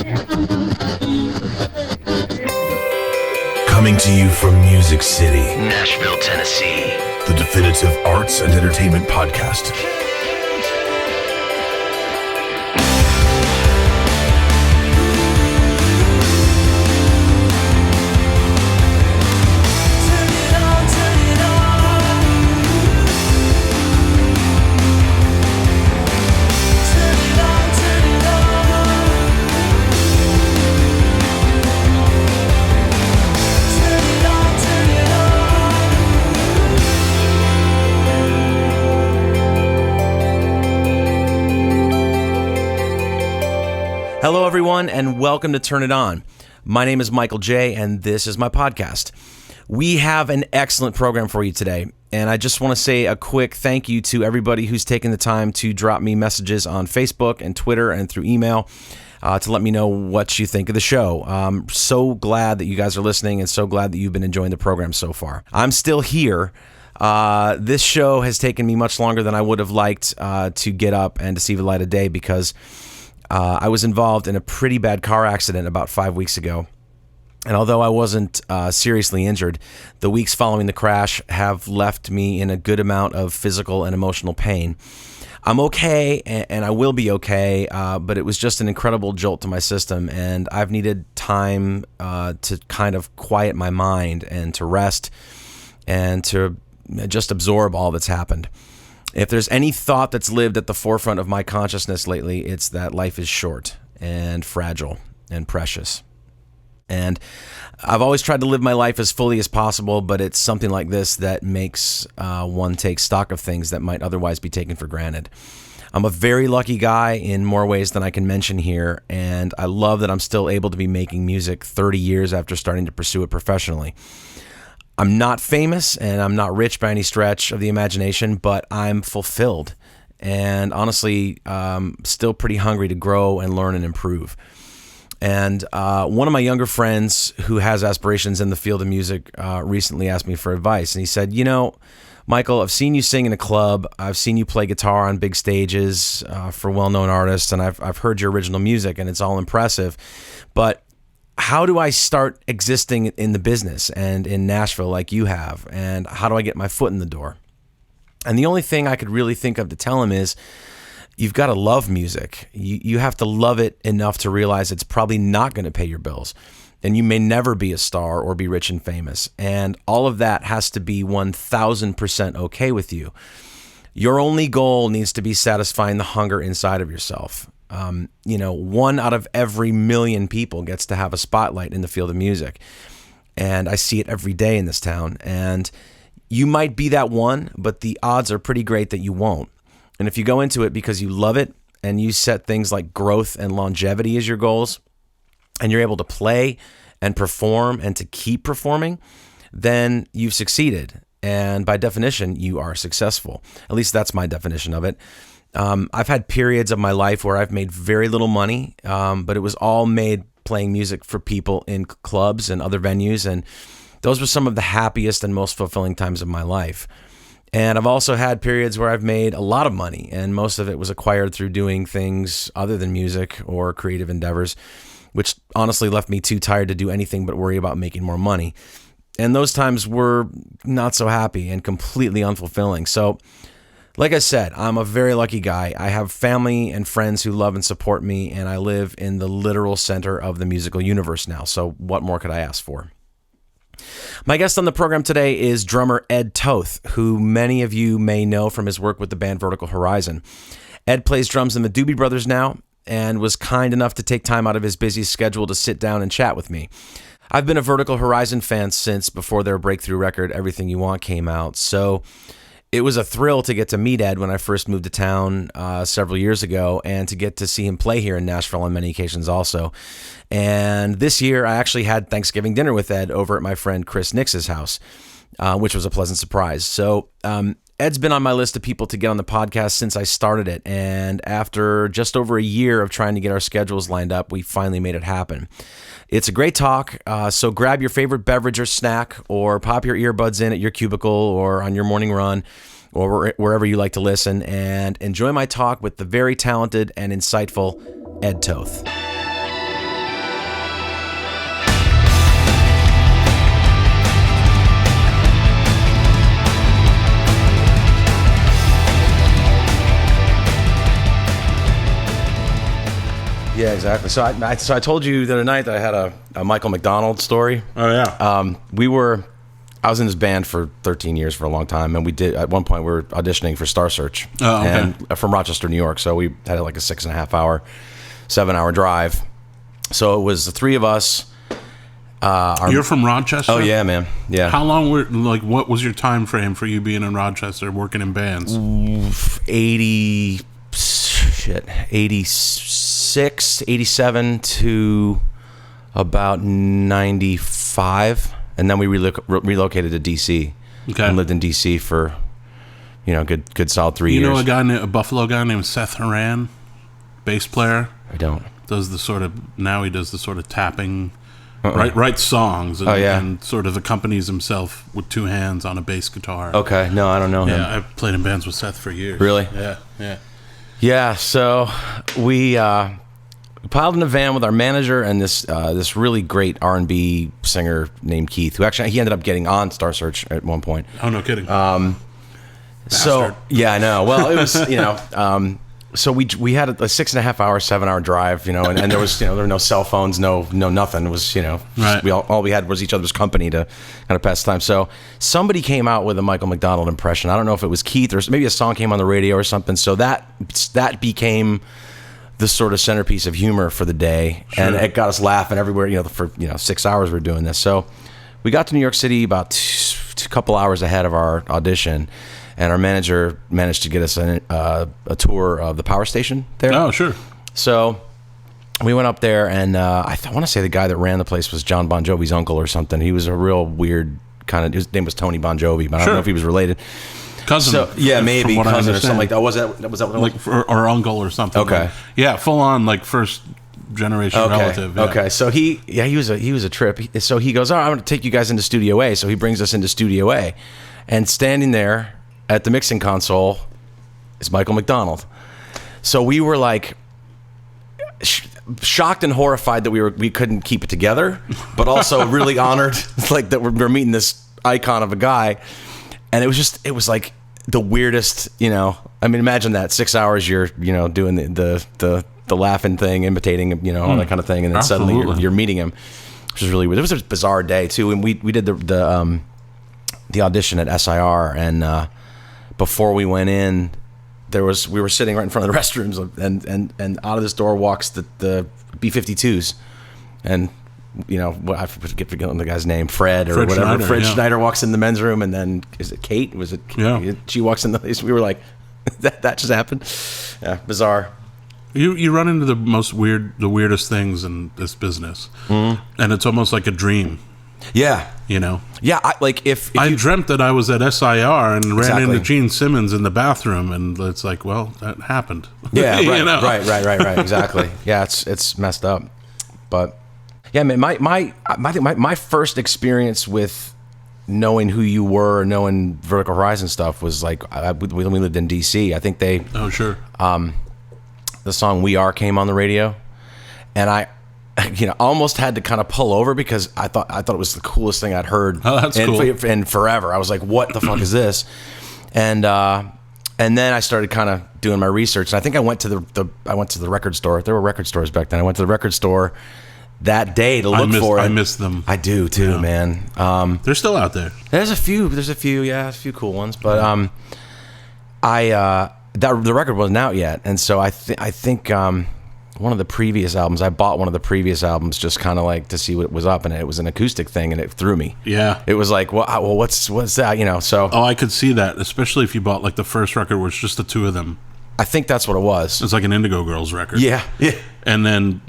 Coming to you from Music City, Nashville, Tennessee, the definitive arts and entertainment podcast. Hello, everyone, and welcome to Turn It On. My name is Michael J., and this is my podcast. We have an excellent program for you today, and I just want to say a quick thank you to everybody who's taken the time to drop me messages on Facebook and Twitter and through email to let me know what you think of the show. I'm so glad that you guys are listening and so glad that you've been enjoying the program so far. I'm still here. This show has taken me much longer than I would have liked to get up and to see the light of day because I was involved in a pretty bad car accident about 5 weeks ago. And although I wasn't seriously injured, the weeks following the crash have left me in a good amount of physical and emotional pain. I'm okay, and I will be okay, but it was just an incredible jolt to my system, and I've needed time to kind of quiet my mind and to rest and to just absorb all that's happened. If there's any thought that's lived at the forefront of my consciousness lately, it's that life is short and fragile and precious. And I've always tried to live my life as fully as possible, but it's something like this that makes one take stock of things that might otherwise be taken for granted. I'm a very lucky guy in more ways than I can mention here, and I love that I'm still able to be making music 30 years after starting to pursue it professionally. I'm not famous and I'm not rich by any stretch of the imagination, but I'm fulfilled and honestly still pretty hungry to grow and learn and improve. And one of my younger friends who has aspirations in the field of music recently asked me for advice. And he said, you know, Michael, I've seen you sing in a club. I've seen you play guitar on big stages for well-known artists. And I've heard your original music and it's all impressive. But how do I start existing in the business and in Nashville like you have? And how do I get my foot in the door? And the only thing I could really think of to tell him is you've got to love music. You have to love it enough to realize it's probably not going to pay your bills. And you may never be a star or be rich and famous. And all of that has to be 1,000% okay with you. Your only goal needs to be satisfying the hunger inside of yourself. 1 out of every million people gets to have a spotlight in the field of music. And I see it every day in this town. And you might be that one, but the odds are pretty great that you won't. And if you go into it because you love it and you set things like growth and longevity as your goals, and you're able to play and perform and to keep performing, then you've succeeded. And by definition, you are successful. At least that's my definition of it. I've had periods of my life where I've made very little money, but it was all made playing music for people in clubs and other venues, and those were some of the happiest and most fulfilling times of my life. And I've also had periods where I've made a lot of money, and most of it was acquired through doing things other than music or creative endeavors, which honestly left me too tired to do anything but worry about making more money. And those times were not so happy and completely unfulfilling. So like I said, I'm a very lucky guy. I have family and friends who love and support me, and I live in the literal center of the musical universe now. So what more could I ask for? My guest on the program today is drummer Ed Toth, who many of you may know from his work with the band Vertical Horizon. Ed plays drums in the Doobie Brothers now and was kind enough to take time out of his busy schedule to sit down and chat with me. I've been a Vertical Horizon fan since before their breakthrough record, Everything You Want, came out. So it was a thrill to get to meet Ed when I first moved to town several years ago, and to get to see him play here in Nashville on many occasions also. And this year, I actually had Thanksgiving dinner with Ed over at my friend Chris Nix's house, which was a pleasant surprise. So Ed's been on my list of people to get on the podcast since I started it, and after just over a year of trying to get our schedules lined up, we finally made it happen. It's a great talk, so grab your favorite beverage or snack, or pop your earbuds in at your cubicle or on your morning run, or wherever you like to listen, and enjoy my talk with the very talented and insightful Ed Toth. Yeah, exactly. So I told you the other night that I had a Michael McDonald story. Oh yeah. I was in this band for 13 years for a long time, and at one point we were auditioning for Star Search, Oh, okay. and from Rochester, New York. So we had like a 6.5 hour, 7 hour drive. So it was the three of us. You're from Rochester? Oh yeah, man. Yeah. How long what was your time frame for you being in Rochester working in bands? 86, 87 to about 95. And then we relocated to DC. Okay. And lived in DC for, good solid 3 years. You know a Buffalo guy named Seth Horan, bass player? I don't. Now he does the sort of tapping, writes songs and sort of accompanies himself with two hands on a bass guitar. Okay, no, I don't know him. Yeah, I've played in bands with Seth for years. Really? Yeah. Yeah, so we piled in a van with our manager and this really great R&B singer named Keith, who actually he ended up getting on Star Search at one point. Oh, no kidding. So yeah, I know. Well, it was so we had a 6.5 hour, 7 hour drive, and there was there were no cell phones, no nothing. It was Right. all we had was each other's company to kind of pass the time. So somebody came out with a Michael McDonald impression. I don't know if it was Keith or maybe a song came on the radio or something. So that became the sort of centerpiece of humor for the day, and it got us laughing everywhere. For 6 hours we were doing this. So we got to New York City about a couple hours ahead of our audition. And our manager managed to get us a tour of the power station there. Oh, sure. So we went up there, and I want to say the guy that ran the place was John Bon Jovi's uncle or something. He was a real weird kind of. His name was Tony Bon Jovi, but I don't know if he was related. Cousin. So yeah, maybe cousin or something like that. Was that what it was? Or uncle or something? Okay. Yeah, full on first generation relative. Yeah. Okay. So he was a trip. So he goes, I'm going to take you guys into Studio A. So he brings us into Studio A, and standing there at the mixing console is Michael McDonald. So we were like shocked and horrified that we couldn't keep it together, but also really honored that we're meeting this icon of a guy. And it was like the weirdest, I mean, imagine that 6 hours you're doing the laughing thing, imitating all that kind of thing, and then suddenly you're meeting him, which was really weird. It was a bizarre day too, and we did the audition at SIR, and before we went in, we were sitting right in front of the restrooms, and out of this door walks the B-52s, and I forget the guy's name, Fred or whatever. Schneider, Fred Schneider walks in the men's room, and then is it Kate? Was it? Yeah. She walks in the. We were like, that just happened. Yeah, bizarre. You run into the weirdest things in this business, and it's almost like a dream. Yeah. Yeah, if I dreamt that I was at SIR and Exactly. ran into Gene Simmons in the bathroom, and it's like, well, that happened. Yeah, right, exactly. Yeah, it's messed up, but yeah, man, I think my first experience with knowing who you were, knowing Vertical Horizon stuff was like we lived in DC. I think they Oh, sure. the song "We Are" came on the radio, and I almost had to kind of pull over because I thought it was the coolest thing I'd heard. Oh, that's cool. In forever. I was like, what the fuck is this? And then I started kind of doing my research, and I think I went to the record store. There were record stores back then. I went to the record store that day to look for it. I miss them. I do too, man. They're still out there. There's a few cool ones, but the record wasn't out yet, and so I think one of the previous albums, I bought one of the previous albums just kind of like to see what was up, and it was an acoustic thing, and it threw me. Yeah. It was like, well, what's that, so. Oh, I could see that, especially if you bought the first record where it's just the two of them. I think that's what it was. It's like an Indigo Girls record. Yeah. And then,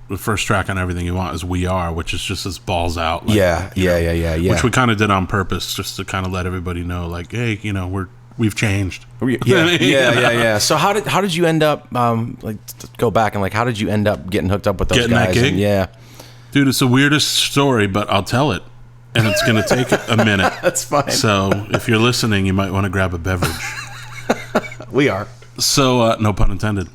the first track on Everything You Want is We Are, which is just this balls out. Yeah. Which we kind of did on purpose, just to kind of let everybody know, hey, we've changed. Yeah. So how did you end up go back and how did you end up getting hooked up with those Getting guys? that gig? Yeah. Dude, it's the weirdest story, but I'll tell it. And it's going to take a minute. That's fine. So if you're listening, you might want to grab a beverage. We are. So, no pun intended.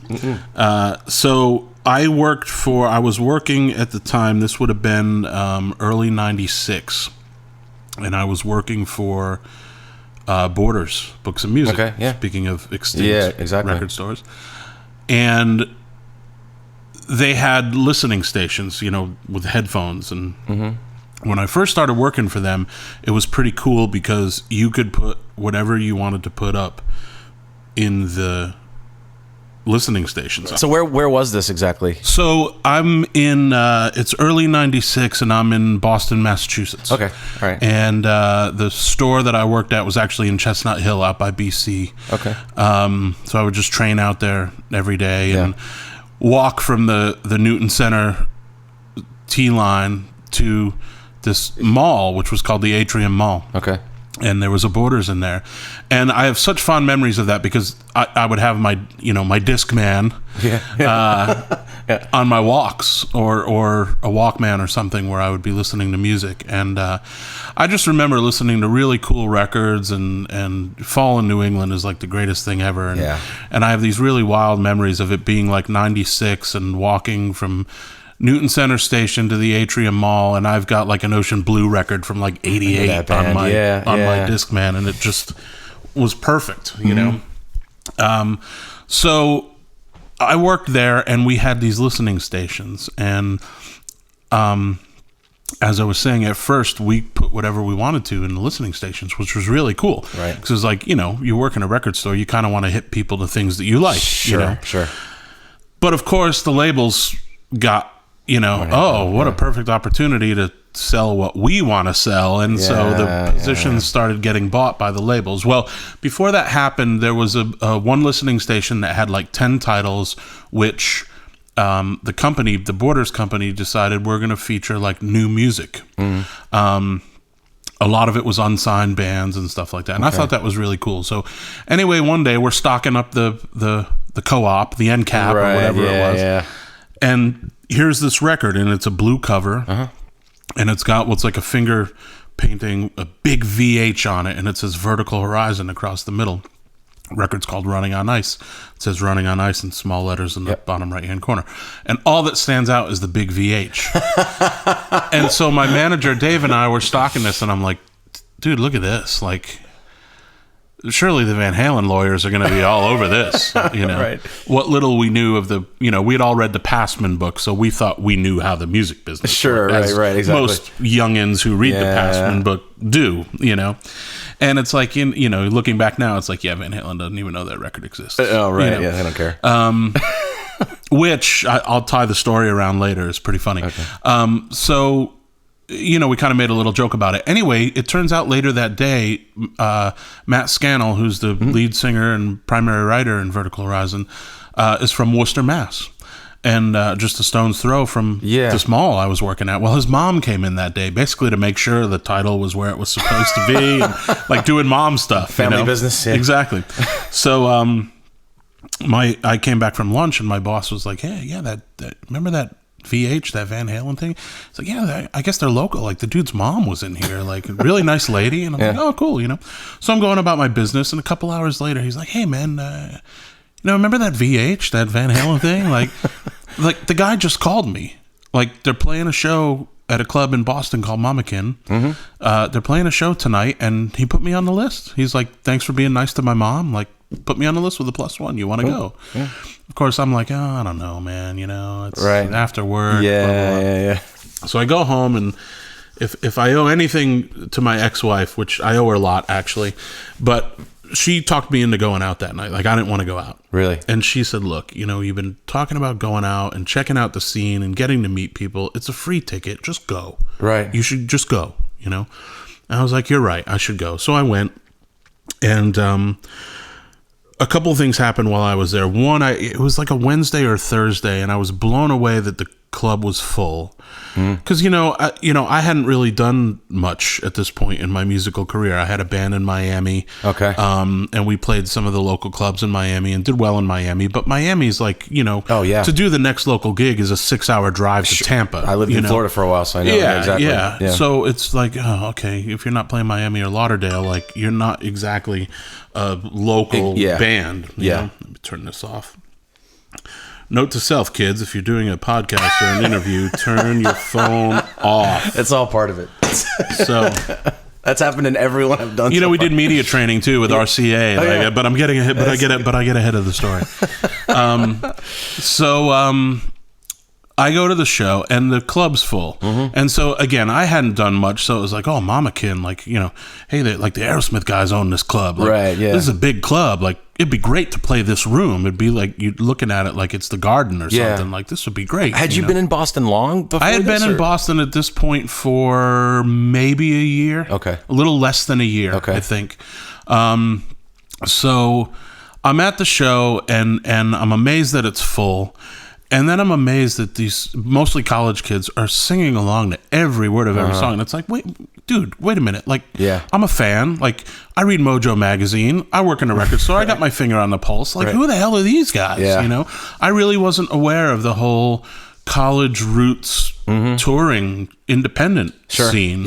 So I was working at the time, this would have been early 96. And I was working for Borders, Books and Music. Okay, yeah. Speaking of extinct record stores. And they had listening stations, with headphones. And when I first started working for them, it was pretty cool because you could put whatever you wanted to put up in the listening stations. So where was this exactly? So I'm in, it's early 96 and I'm in Boston, Massachusetts. Okay. All right. And the store that I worked at was actually in Chestnut Hill out by BC. Okay. So I would just train out there every day and walk from the Newton Center T-line to this mall, which was called the Atrium Mall. Okay. And there was a Borders in there. And I have such fond memories of that because I would have my, my Discman on my walks or a Walkman or something where I would be listening to music. And I just remember listening to really cool records and Fall in New England is like the greatest thing ever. And, and I have these really wild memories of it being like 96 and walking from Newton Center Station to the Atrium Mall, and I've got like an Ocean Blue record from like 88 on my Discman, and it just was perfect, So I worked there, and we had these listening stations, and as I was saying, at first we put whatever we wanted to in the listening stations, which was really cool, right? Because it's like, you work in a record store, you kind of want to hit people to things that you like, Sure. But of course, the labels got, what a perfect opportunity to sell what we want to sell. And so the positions started getting bought by the labels. Well, before that happened, there was a one listening station that had like 10 titles, which the company, the Borders company, decided we're going to feature like new music. A lot of it was unsigned bands and stuff like that. And I thought that was really cool. So anyway, one day we're stocking up the co-op, the end cap or whatever it was. Yeah. And here's this record, and it's a blue cover, and it's got what's like a finger painting, a big VH on it, and it says Vertical Horizon across the middle. Record's called Running on Ice. It says Running on Ice in small letters in the bottom right-hand corner. And all that stands out is the big VH. And so my manager, Dave, and I were stocking this, and I'm like, dude, look at this. Like, surely the Van Halen lawyers are going to be all over this, Right. What little we knew of the, we'd all read the Passman book, so we thought we knew how the music business worked, right, exactly. Most youngins who read the Passman book do, And it's like, looking back now, it's like, Van Halen doesn't even know that record exists. Oh, right, they don't care. Which I'll tie the story around later. It's pretty funny. Okay. So, we kind of made a little joke about it. Anyway, it turns out later that day, Matt Scannell, who's the lead singer and primary writer in Vertical Horizon, is from Worcester, Mass. And just a stone's throw from this mall I was working at. Well, his mom came in that day, basically to make sure the title was where it was supposed to be, and, like doing mom stuff. Family business. Yeah. Exactly. So I came back from lunch, and my boss was like, hey, that remember that VH, that Van Halen thing? It's like, I guess they're local. Like, the dude's mom was in here, like, a really nice lady. And I'm like, oh, cool, So I'm going about my business, and a couple hours later, he's like, hey, man, remember that VH, that Van Halen thing? Like the guy just called me. Like, they're playing a show at a club in Boston called Mamakin. They're playing a show tonight, and he put me on the list. He's like, thanks for being nice to my mom. Like, put me on the list with a +1. You want to go? Yeah. Of course, I'm like, I don't know, man. It's after work. Yeah. So I go home, and if I owe anything to my ex-wife, which I owe her a lot, actually, but she talked me into going out that night. Like, I didn't want to go out. Really? And she said, look, you've been talking about going out and checking out the scene and getting to meet people. It's a free ticket. Just go. Right. You should just go, And I was like, you're right. I should go. So I went, and a couple of things happened while I was there. One, it was like a Wednesday or Thursday, and I was blown away that the club was full. Because I hadn't really done much at this point in my musical career. I had a band in Miami, and we played some of the local clubs in Miami and did well in Miami. But Miami's like, to do the next local gig is a 6-hour drive to Tampa. I lived in Florida for a while, so I know exactly. Yeah. So it's like, oh, okay, if you're not playing Miami or Lauderdale, like, you're not exactly a local band. Let me turn this off. Note to self, kids, if you're doing a podcast or an interview, turn your phone off. It's all part of it. So that's happened in everyone I've done. We did media training too with RCA. But I'm getting ahead. But I get ahead of the story. I go to the show and the club's full. And so again, I hadn't done much, so it was like, oh, Mamakin, like, hey, like the Aerosmith guys own this club. Like, right, yeah. This is a big club. Like, it'd be great to play this room. It'd be like you're looking at it like it's the Garden or something. Like, this would be great. Had you been in Boston long before I had been in Boston at this point for maybe a year. Okay. A little less than a year, I think. So I'm at the show and I'm amazed that it's full. And then I'm amazed that these mostly college kids are singing along to every word of every song. And it's like, wait a minute. Like, I'm a fan. Like, I read Mojo magazine. I work in a record store. I got my finger on the pulse. Like, who the hell are these guys? I really wasn't aware of the whole college roots touring independent scene.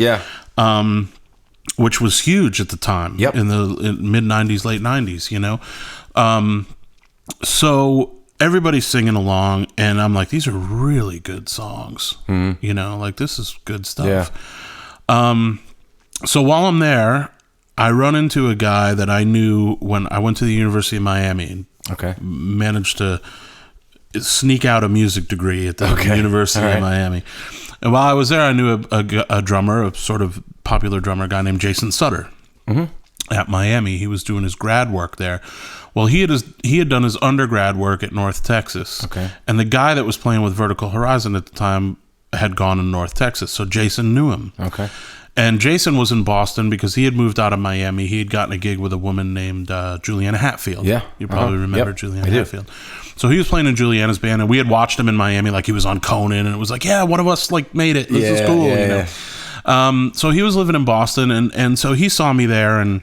Which was huge at the time in the mid 90s, late 90s, So everybody's singing along, and I'm like, these are really good songs. Like, this is good stuff. So while I'm there, I run into a guy that I knew when I went to the University of Miami. Managed to sneak out a music degree at the University of Miami. And while I was there, I knew a drummer, a sort of popular drummer, a guy named Jason Sutter at Miami. He was doing his grad work there. Well, he had done his undergrad work at North Texas. And the guy that was playing with Vertical Horizon at the time had gone to North Texas. So Jason knew him. And Jason was in Boston because he had moved out of Miami. He had gotten a gig with a woman named Juliana Hatfield. You probably remember Juliana Hatfield. So he was playing in Juliana's band, and we had watched him in Miami, like he was on Conan, and it was like, yeah, one of us like made it. This is cool, So he was living in Boston, and so he saw me there, and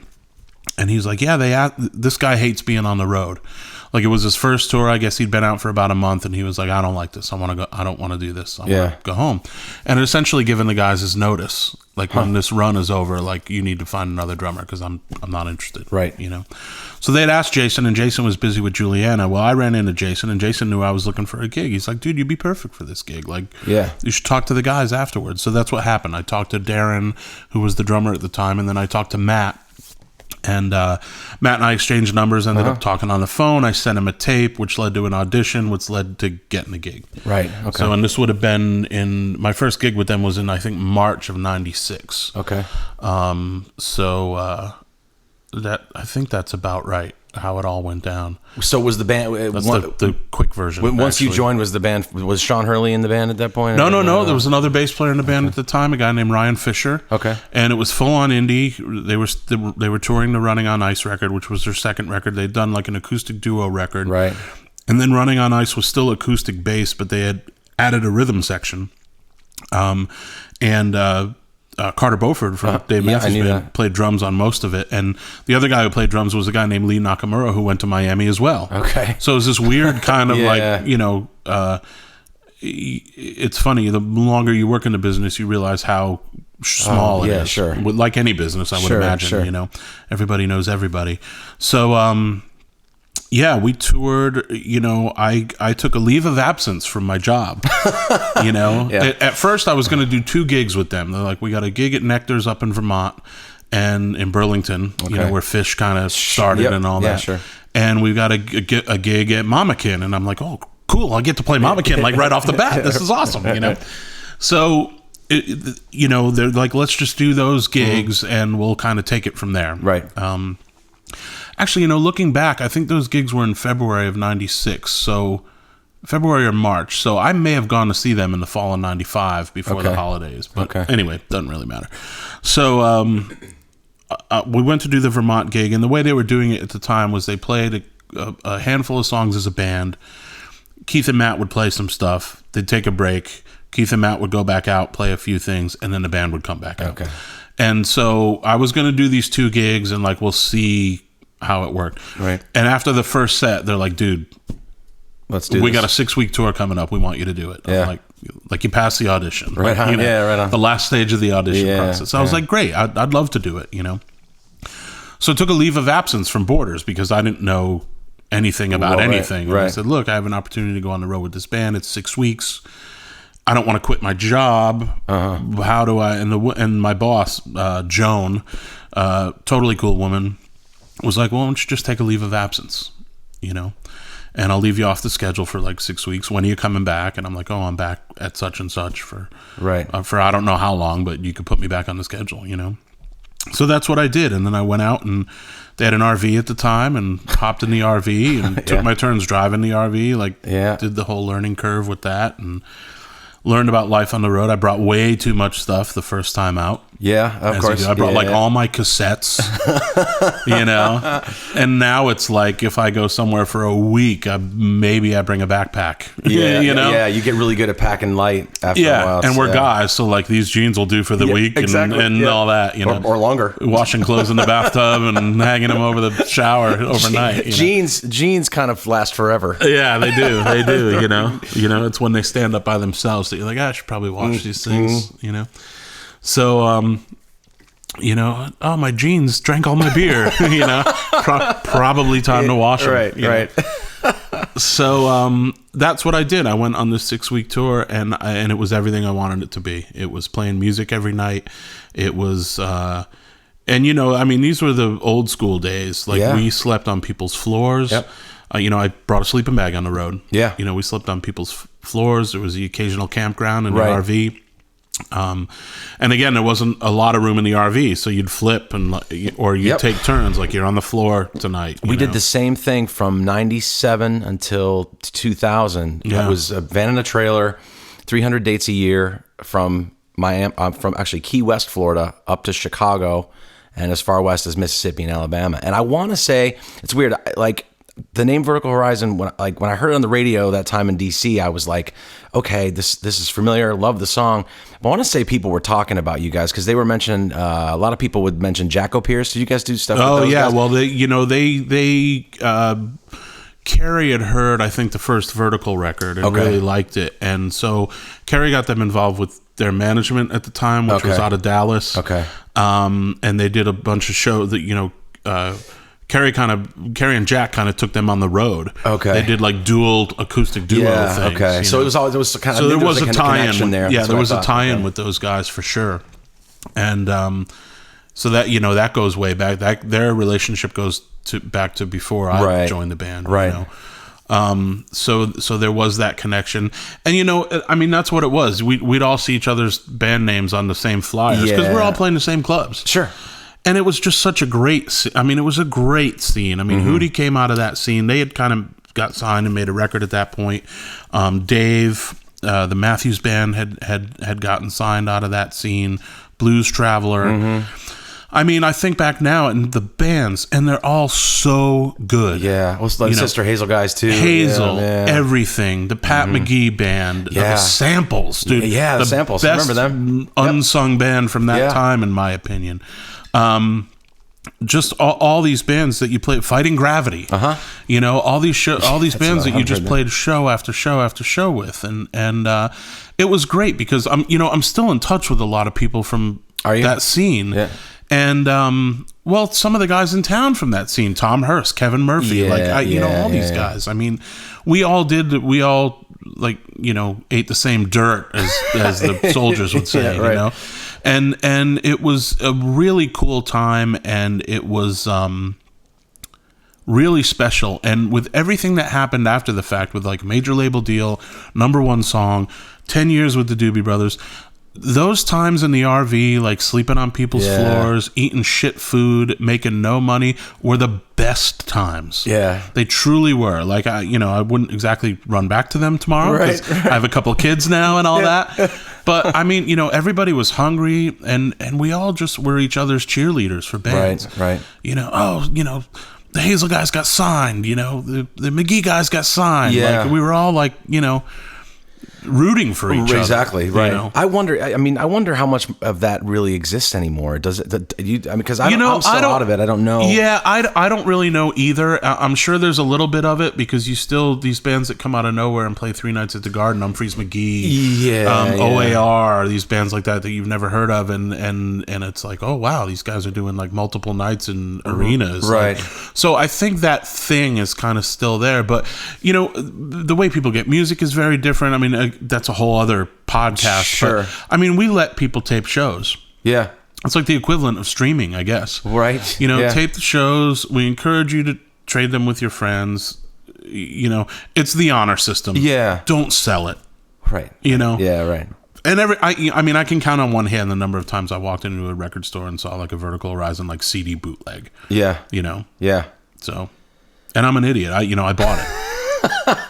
he's like, yeah, this guy hates being on the road. Like, it was his first tour. I guess he'd been out for about a month, and he was like, I don't like this. I want to go. I don't want to do this. I want to go home. And essentially given the guys his notice, like, when this run is over, like, you need to find another drummer because I'm not interested. So they had asked Jason, and Jason was busy with Juliana. Well, I ran into Jason, and Jason knew I was looking for a gig. He's like, dude, you'd be perfect for this gig. Like, you should talk to the guys afterwards. So that's what happened. I talked to Darren, who was the drummer at the time, and then I talked to Matt. And Matt and I exchanged numbers, ended up talking on the phone. I sent him a tape, which led to an audition, which led to getting the gig. So, and this would have been my first gig with them was in, I think, March of 96. That, I think that's about right, how it all went down. So was the band... That's the quick version. Once you joined, was Sean Hurley in the band at that point? No. There was another bass player in the band at the time, a guy named Ryan Fisher. And it was full on indie. They were touring the Running on Ice record, which was their second record. They'd done like an acoustic duo record. And then Running on Ice was still acoustic bass, but they had added a rhythm section. Carter Beauford from Dave Matthews Band played drums on most of it, and the other guy who played drums was a guy named Lee Nakamura who went to Miami as well. So it was this weird kind of it's funny, the longer you work in the business you realize how small it is. Like any business, I would imagine. Everybody knows everybody. So we toured. I took a leave of absence from my job. At first I was going to do 2 gigs with them. They're like, we got a gig at Nectar's up in Vermont and in Burlington, where Fish kind of started and all that. And we've got a gig at Mamakin, and I'm like, oh, cool! I get to play Mamakin like right off the bat. This is awesome, So, they're like, let's just do those gigs, and we'll kind of take it from there. Actually, looking back, I think those gigs were in February of 96, so February or March. So I may have gone to see them in the fall of 95 before the holidays. But anyway, doesn't really matter. So we went to do the Vermont gig, and the way they were doing it at the time was they played a handful of songs as a band. Keith and Matt would play some stuff. They'd take a break. Keith and Matt would go back out, play a few things, and then the band would come back out. And so I was going to do these 2 gigs, and like, we'll see how it worked. And after the first set, they're like, dude, we got a 6-week tour coming up. We want you to do it. I'm like you passed the audition. Right on. The last stage of the audition process. I was like, great. I'd love to do it, So I took a leave of absence from Borders because I didn't know anything about anything. And I said, look, I have an opportunity to go on the road with this band. It's 6 weeks. I don't want to quit my job. How do I? And my boss, Joan, totally cool woman, was like, well, why don't you just take a leave of absence, and I'll leave you off the schedule for like 6 weeks. When are you coming back? And I'm like, oh, I'm back at such and such for I don't know how long, but you could put me back on the schedule, you know? So that's what I did. And then I went out, and they had an RV at the time, and hopped in the RV and took my turns driving the RV, did the whole learning curve with that, and learned about life on the road. I brought way too much stuff the first time out. Yeah, of course. I brought all my cassettes, you know, and now it's like if I go somewhere for a week, maybe I bring a backpack. Yeah, you know, you get really good at packing light after a while. And we're guys, so like these jeans will do for the week and all that, you know, or longer. Washing clothes in the bathtub and hanging them over the shower overnight. Jeans kind of last forever. Yeah, they do. You know, it's when they stand up by themselves that you're like, I should probably wash these things. You know. So, you know, my jeans drank all my beer, you know, probably time to wash them. Right. So, that's what I did. I went on this 6-week tour, and it was everything I wanted it to be. It was playing music every night. It was, and you know, I mean, these were the old school days. Like we slept on people's floors. Yep. You know, I brought a sleeping bag on the road. Yeah. You know, we slept on people's floors. There was the occasional campground in the RV. And again, there wasn't a lot of room in the RV, so you'd flip or you'd take turns, like you're on the floor tonight. We did the same thing from 97 until 2000. Yeah. It was a van and a trailer, 300 dates a year from actually Key West, Florida, up to Chicago, and as far west as Mississippi and Alabama. And I want to say, it's weird, like the name Vertical Horizon, when I heard it on the radio that time in DC, I was like, okay, this is familiar, love the song. But I want to say people were talking about you guys because they were mentioning, a lot of people would mention Jacko Pierce. Did you guys do stuff with those guys? Well, they Carrie had heard, I think, the first Vertical record and really liked it. And so Carrie got them involved with their management at the time, which was out of Dallas. Okay. And they did a bunch of shows that, you know, Carrie and Jack kind of took them on the road. Okay, they did like acoustic duo things. Okay, so it was kind of, so there was a tie-in there. Yeah, there was a tie-in with those guys for sure, and so that, you know, that goes way back. Their relationship goes back to before I joined the band. Right. You know? So there was that connection, and you know, I mean, that's what it was. We'd all see each other's band names on the same flyers because we're all playing the same clubs. Sure. And it was just such a great, I mean, it was a great scene. I mean, Hootie came out of that scene. They had kind of got signed and made a record at that point. Dave, the Matthews Band had gotten signed out of that scene. Blues Traveler. I mean, I think back now and the bands, and they're all so good. Yeah, well, like Sister Hazel guys too. Hazel, everything. The Pat McGee Band, the Samples, dude. Yeah, the Samples. Best Remember them? Unsung band from that time, in my opinion. Just all these bands that you play, Fighting Gravity, you know, all these bands that you just played show after show after show with, and it was great because I'm still in touch with a lot of people from that scene, and well, some of the guys in town from that scene, Tom Hurst, Kevin Murphy, all these guys. I mean, we all like, you know, ate the same dirt as the soldiers would say, you know. And it was a really cool time, and it was really special. And with everything that happened after the fact, with like major label deal, #1 song, 10 years with the Doobie Brothers, those times in the RV, like sleeping on people's floors, eating shit food, making no money, were the best times. Yeah, they truly were. Like, I wouldn't exactly run back to them tomorrow because I have a couple of kids now and all that. But I mean, you know, everybody was hungry, and we all just were each other's cheerleaders for bands. Right. You know, the Hazel guys got signed. You know, the McGee guys got signed. Yeah. Like, we were all like, you know, rooting for each other. Exactly, right. You know? I wonder how much of that really exists anymore. Does it? Because I'm still out of it. I don't know. Yeah, I don't really know either. I'm sure there's a little bit of it because these bands that come out of nowhere and play 3 nights at the Garden, Humphreys McGee, OAR, these bands like that you've never heard of, and it's like, oh wow, these guys are doing like multiple nights in arenas, right? Like, so I think that thing is kind of still there, but you know, the way people get music is very different. I mean, that's a whole other podcast. Sure. But, I mean, we let people tape shows. Yeah. It's like the equivalent of streaming, I guess. Right. You know, tape the shows. We encourage you to trade them with your friends. it's the honor system. Yeah. Don't sell it. Right. Yeah, right. And I can count on one hand the number of times I walked into a record store and saw like a Vertical Horizon like CD bootleg. Yeah. Yeah. So, and I'm an idiot. I bought it.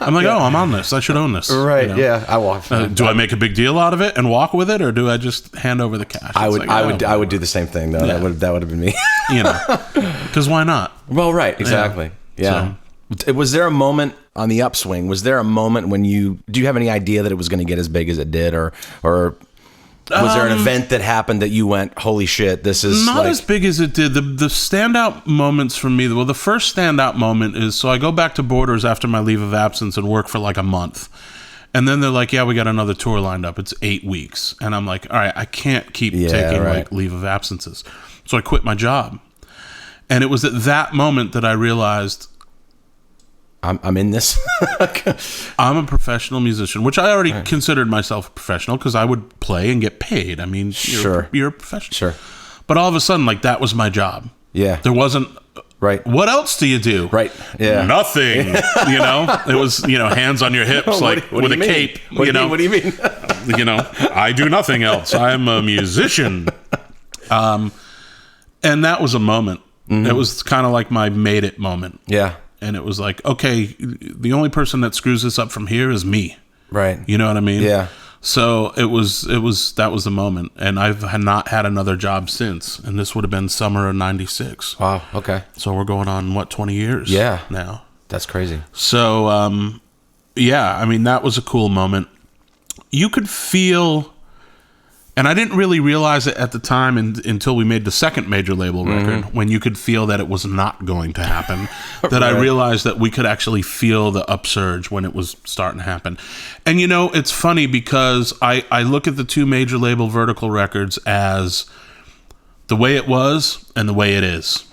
I'm like, I'm on this. I should own this. Right. Yeah. I walk. Do I make a big deal out of it and walk with it, or do I just hand over the cash? I would do the same thing though. Yeah. That would have been me. Because why not? Well, right. Exactly. Yeah. Was there a moment on the upswing? Was there a moment when do you have any idea that it was going to get as big as it did, or was there an event that happened that you went, holy shit, this is not as big as it did? The standout moments for me, the first standout moment is, so I go back to Borders after my leave of absence and work for like a month. And then they're like, yeah, we got another tour lined up. It's 8 weeks. And I'm like, all right, I can't keep taking like leave of absences. So I quit my job. And it was at that moment that I realized, I'm in this. I'm a professional musician, which I already considered myself a professional because I would play and get paid. I mean, you're a professional. Sure. But all of a sudden, like, that was my job. Yeah. There wasn't... Right. What else do you do? Right. Yeah. Nothing. It was, hands on your hips, like with a cape. What do you mean? I do nothing else. I'm a musician. And that was a moment. Mm-hmm. It was kind of like my made it moment. Yeah. And it was like, okay, the only person that screws this up from here is me. Right. You know what I mean? Yeah. So that was the moment. And I've not had another job since. And this would have been summer of 96. Wow. Okay. So we're going on, 20 years now. That's crazy. So, that was a cool moment. You could feel, and I didn't really realize it at the time until we made the second major label record, when you could feel that it was not going to happen, that I realized that we could actually feel the upsurge when it was starting to happen. And, it's funny because I look at the two major label Vertical records as the way it was and the way it is.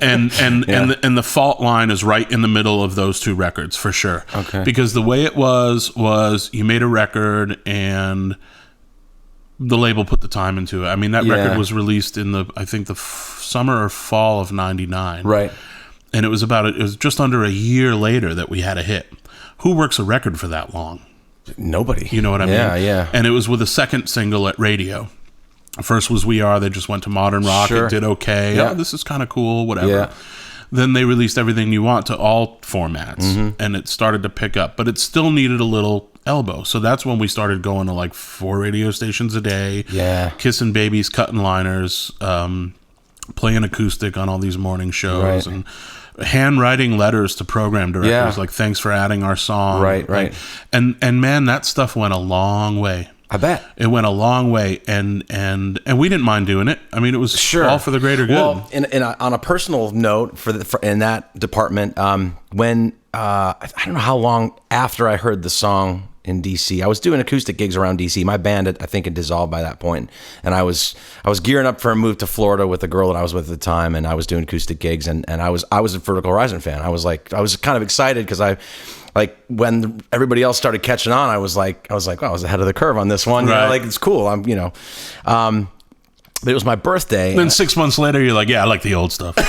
And the fault line is right in the middle of those two records, for sure. Okay. Because the way it was you made a record and the label put the time into it. I mean, that record was released in the summer or fall of 99. Right. And it was just under a year later that we had a hit. Who works a record for that long? Nobody. You know what I mean? Yeah. And it was with a second single at radio. First was We Are. They just went to modern rock. Sure. It did okay. Yeah. Oh, this is kind of cool, whatever. Yeah. Then they released Everything You Want to all formats, and it started to pick up. But it still needed a little elbow. So that's when we started going to like 4 radio stations a day. Yeah. Kissing babies, cutting liners, playing acoustic on all these morning shows, and handwriting letters to program directors like, thanks for adding our song. Right. And man, that stuff went a long way. I bet it went a long way, and we didn't mind doing it. I mean, it was all for the greater good. Well, on a personal note, in that department, when I don't know how long after I heard the song in DC, I was doing acoustic gigs around DC. My band I think had dissolved by that point, and I was gearing up for a move to Florida with the girl that I was with at the time, and I was doing acoustic gigs, and I was a Vertical Horizon fan. I was kind of excited because when everybody else started catching on, I was like, wow, I was ahead of the curve on this one. Right. It's cool. But it was my birthday. Then 6 months later, you're like, yeah, I like the old stuff. No,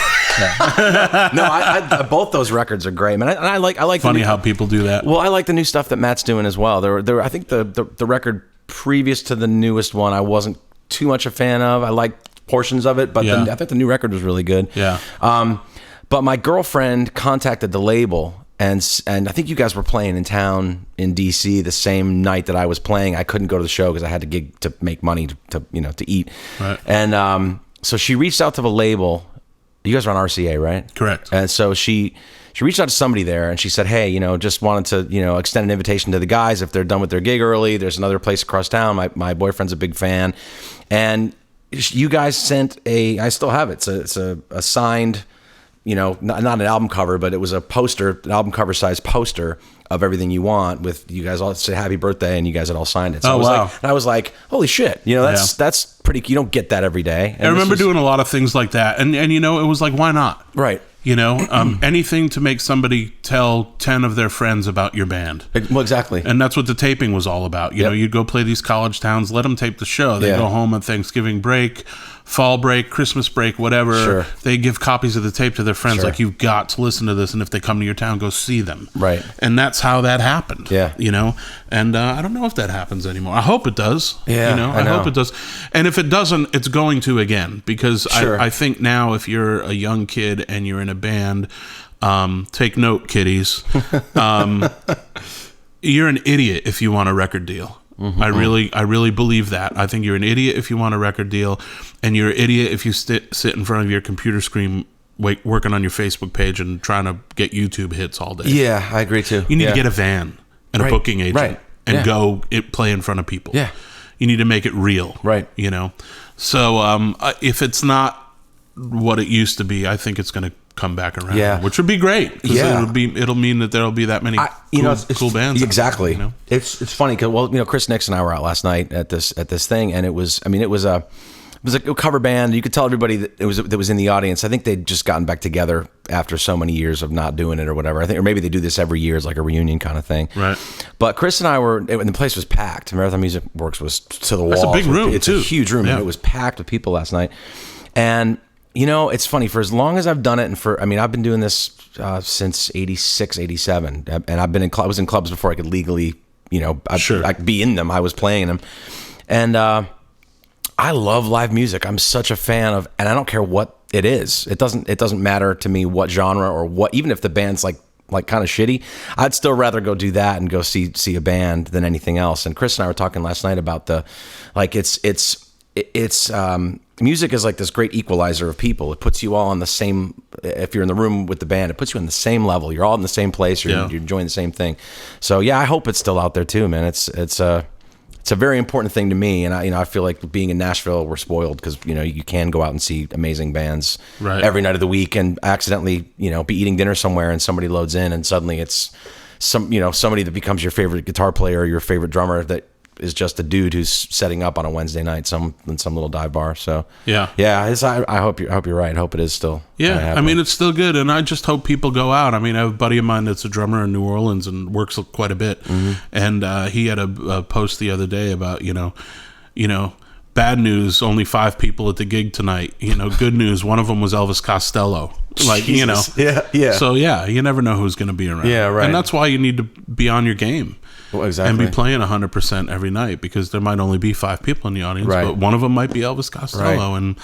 I both those records are great, man. I like. Funny how people do that. Well, I like the new stuff that Matt's doing as well. I think the record previous to the newest one, I wasn't too much a fan of. I liked portions of it, but I think the new record was really good. Yeah. But my girlfriend contacted the label. And I think you guys were playing in town in DC the same night that I was playing. I couldn't go to the show because I had to gig to make money to eat. Right. And so she reached out to the label. You guys are on RCA, right? Correct. And so she reached out to somebody there, and she said, "Hey, just wanted to extend an invitation to the guys if they're done with their gig early. There's another place across town. My boyfriend's a big fan, and you guys sent I still have it. It's a signed." Not an album cover, but it was an album cover size poster of Everything You Want with you guys all say happy birthday, and you guys had all signed it. So I was like, holy shit, that's pretty. You don't get that every day. And I remember doing a lot of things like that, and it was like, why not? Right. Anything to make somebody tell 10 of their friends about your band. Well, exactly. And that's what the taping was all about. You know, you'd go play these college towns, let them tape the show. They'd go home on Thanksgiving break, fall break, Christmas break, whatever, Sure. they give copies of the tape to their friends. Sure. Like, you've got to listen to this, and if they come to your town, go see them. Right. And that's how that happened. Yeah. You know? And I don't know if that happens anymore. I hope it does. Yeah, You know? I know. hope it does. And if it doesn't, it's going to again. Because Sure. I think now, if you're a young kid and you're in a band, take note, kiddies. You're an idiot if you want a record deal. I really believe that. I think you're an idiot if you want a record deal, and you're an idiot if you sit in front of your computer screen working on your Facebook page and trying to get YouTube hits all day. Yeah, I agree too. You need to get a van and a booking agent and go play in front of people. Yeah. You need to make it real. Right. You know? So if it's not what it used to be, I think it's going to come back around. Yeah. Which would be great. Yeah. It'll mean that there'll be that many cool bands. Exactly. Out there, you know? It's funny because Chris Nix and I were out last night at this thing, and it was a cover band. You could tell everybody that was in the audience. I think they'd just gotten back together after so many years of not doing it or whatever. I think, or maybe they do this every year as like a reunion kind of thing. Right. But Chris and I and the place was packed. Marathon Music Works was to the wall. That's a big room. It's too. a huge room, Yeah. and it was packed with people last night. And it's funny, for as long as I've done it, and I've been doing this since 86, 87, and I was in clubs before I could legally, I could be in them. I was playing them, and I love live music. I'm such a fan of, and I don't care what it is. It doesn't matter to me what genre or what, even if the band's like kind of shitty, I'd still rather go do that and go see a band than anything else. And Chris and I were talking last night about music is like this great equalizer of people. It puts you all on the same, if you're in the room with the band, it puts you on the same level. You're all in the same place. You're enjoying the same thing. So yeah, I hope it's still out there too, man. It's a very important thing to me. And I feel like being in Nashville, we're spoiled because, you can go out and see amazing bands every night of the week and accidentally, be eating dinner somewhere and somebody loads in and suddenly it's somebody that becomes your favorite guitar player or your favorite drummer that is just a dude who's setting up on a Wednesday night in some little dive bar. So I hope you're right. I hope it is still. Yeah, it's still good, and I just hope people go out. I have a buddy of mine that's a drummer in New Orleans and works quite a bit, and he had a post the other day about bad news, only 5 people at the gig tonight. Good news, one of them was Elvis Costello. Jesus. Yeah. So you never know who's going to be around. Yeah, right. And that's why you need to be on your game. Well, exactly. And be playing 100% every night, because there might only be 5 people in the audience, right. but one of them might be Elvis Costello. Right.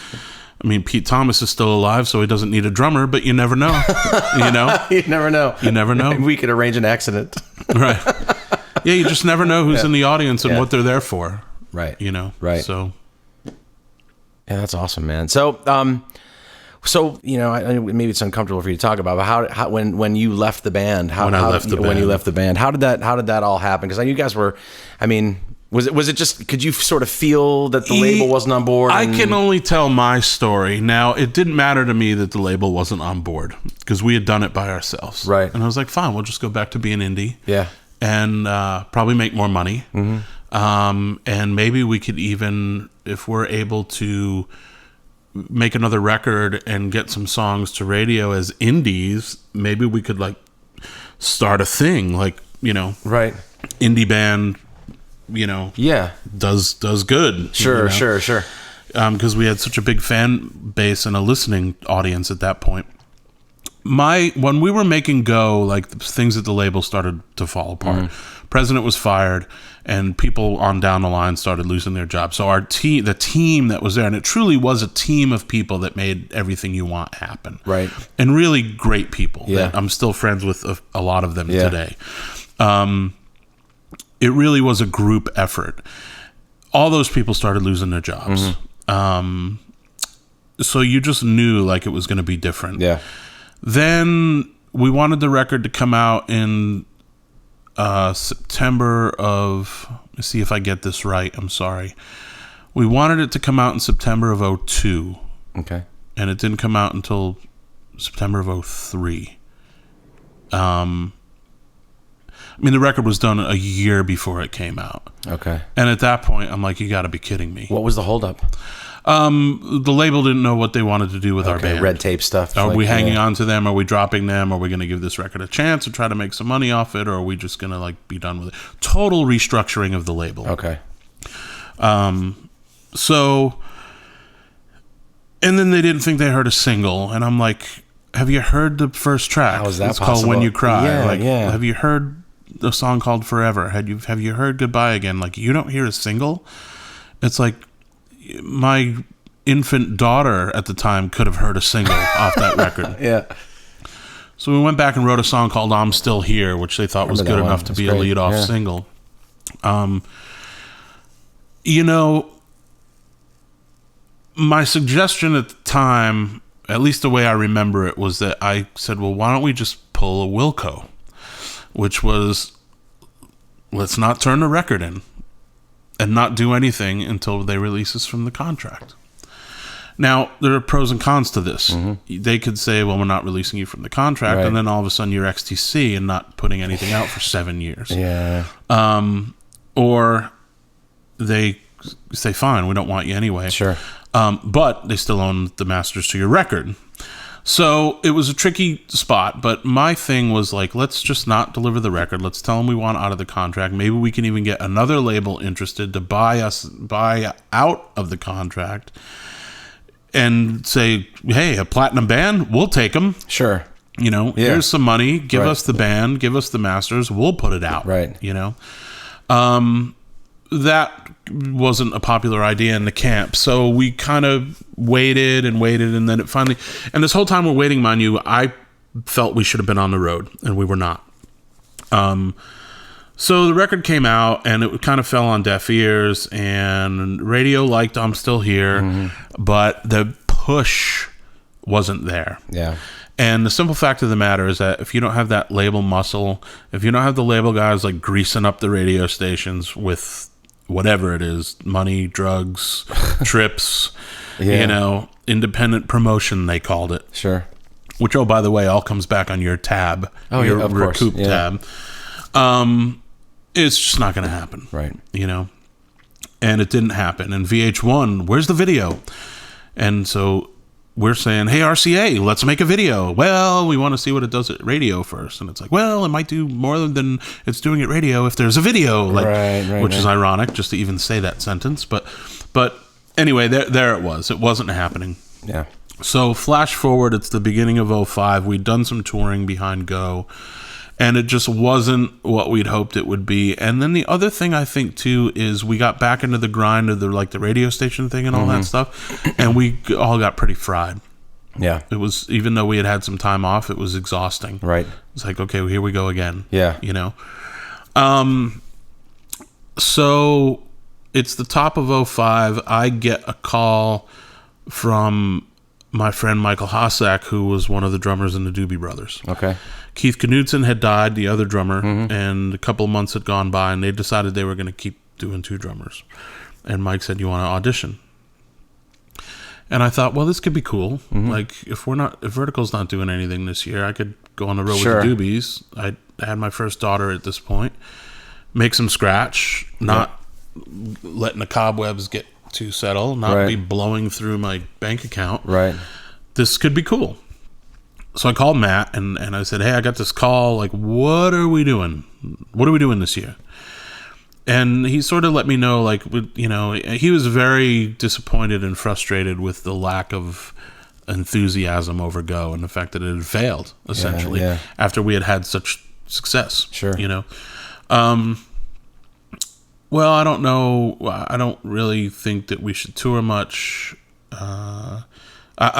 And Pete Thomas is still alive, so he doesn't need a drummer, but you never know. You never know. You never know. We could arrange an accident. Right. Yeah, you just never know who's in the audience and what they're there for. Right. Right. So. Yeah, that's awesome, man. So, maybe it's uncomfortable for you to talk about, but how when you left the band, how you left the band, how did that all happen? Because you guys were, was it just, could you sort of feel that the label wasn't on board? I can only tell my story. Now, it didn't matter to me that the label wasn't on board because we had done it by ourselves. Right. And I was like, fine, we'll just go back to being indie. Yeah. And probably make more money. Mm-hmm. And maybe we could even, if we're able to make another record and get some songs to radio as indies, maybe we could start a thing right, indie band, does good. Sure. Because we had such a big fan base and a listening audience at that point. When we were making Go, the things at the label started to fall apart. President was fired, and people on down the line started losing their jobs. So the team that was there, and it truly was a team of people that made Everything You Want happen. Right. And really great people. Yeah. That I'm still friends with a lot of them today. It really was a group effort. All those people started losing their jobs. So you just knew it was going to be different. Yeah. Then we wanted the record to come out in September of, let's see if I get this right. I'm sorry. We wanted it to come out in September of 2002. Okay. And it didn't come out until September of 2003. The record was done a year before it came out. Okay. And at that point, I'm like, you got to be kidding me. What was the holdup? The label didn't know what they wanted to do with our band. Red tape stuff. Are we hanging on to them? Are we dropping them? Are we going to give this record a chance and try to make some money off it? Or are we just going to be done with it? Total restructuring of the label. Okay. So And then they didn't think they heard a single, and I'm like, have you heard the first track? How is that it's possible? called When You Cry. Yeah. Have you heard a song called Forever? Have you heard Goodbye Again? Like, you don't hear a single? It's like, my infant daughter at the time could have heard a single off that record. Yeah. So we went back and wrote a song called I'm Still Here, which they thought was good enough to be a lead-off single. My suggestion at the time, at least the way I remember it, was that I said, well, why don't we just pull a Wilco? Which was, let's not turn the record in and not do anything until they release us from the contract. Now, there are pros and cons to this. Mm-hmm. They could say, well, we're not releasing you from the contract, and then all of a sudden you're XTC and not putting anything out for 7 years. Yeah. Or they say, fine, we don't want you anyway. Sure. But they still own the masters to your record. So it was a tricky spot, but my thing was like, let's just not deliver the record. Let's tell them we want out of the contract. Maybe we can even get another label interested to buy out of the contract and say, hey, a platinum band, we'll take them. Sure. Here's some money. Give us the band. Give us the masters. We'll put it out. Right. That wasn't a popular idea in the camp. So we kind of waited, and then it finally... And this whole time we're waiting, mind you, I felt we should have been on the road, and we were not. So the record came out, and it kind of fell on deaf ears, and radio liked I'm Still Here, but the push wasn't there. Yeah. And the simple fact of the matter is that if you don't have that label muscle, if you don't have the label guys like greasing up the radio stations with whatever it is, money, drugs, trips, independent promotion, they called it. Sure. Which, oh, by the way, all comes back on your tab, your of recoup course. tab. It's just not going to happen. Right. And it didn't happen. And VH1, where's the video? And so we're saying, hey, RCA, let's make a video. Well, we want to see what it does at radio first. And it's like, well, it might do more than it's doing at radio if there's a video. Which is ironic, just to even say that sentence. But anyway, there it was. It wasn't happening. Yeah. So flash forward, it's the beginning of 2005. We'd done some touring behind Go, and it just wasn't what we'd hoped it would be. And then the other thing I think too is we got back into the grind of the radio station thing and all that stuff, and we all got pretty fried. Yeah. It was, even though we had had some time off, it was exhausting. Right. It's like, okay, well, here we go again. Yeah. So it's the top of 2005. I get a call from my friend Michael Hossack, who was one of the drummers in the Doobie Brothers. Okay. Keith Knudsen had died, the other drummer, and a couple of months had gone by, and they decided they were going to keep doing two drummers. And Mike said, you want to audition? And I thought, well, this could be cool. Like, if Vertical's not doing anything this year, I could go on the road with the Doobies. I had my first daughter at this point. Make some scratch, not letting the cobwebs get too settled, not be blowing through my bank account. Right. This could be cool. So I called Matt and I said, hey, I got this call. Like, what are we doing? What are we doing this year? And he sort of let me know, like, he was very disappointed and frustrated with the lack of enthusiasm over Go and the fact that it had failed, essentially, after we had had such success. Sure. Well, I don't know. I don't really think that we should tour much. I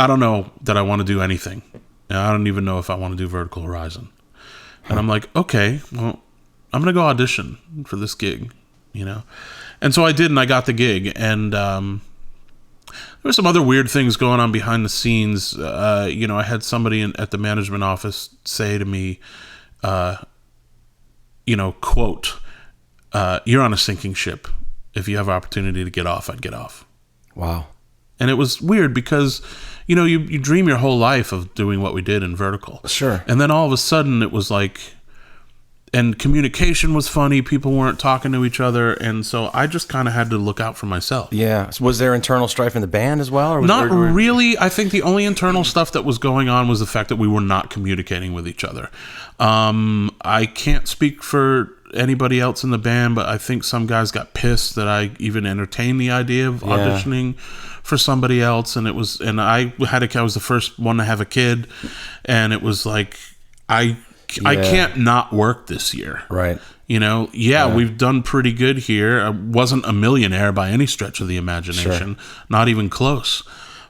don't know that I want to do anything. I don't even know if I want to do Vertical Horizon. And I'm like, okay, well, I'm going to go audition for this gig, And so I did, and I got the gig. And there were some other weird things going on behind the scenes. I had somebody at the management office say to me, quote, you're on a sinking ship. If you have opportunity to get off, I'd get off. Wow. And it was weird because, you dream your whole life of doing what we did in Vertical. Sure. And then all of a sudden it was like, and communication was funny. People weren't talking to each other. And so I just kind of had to look out for myself. Yeah. So was there internal strife in the band as well? Or was Not really. I think the only internal stuff that was going on was the fact that we were not communicating with each other. I can't speak for anybody else in the band, but I think some guys got pissed that I even entertained the idea of auditioning for somebody else. And I was the first one to have a kid, and it was like, I can't not work this year. Right. You know, we've done pretty good here. I wasn't a millionaire by any stretch of the imagination, not even close.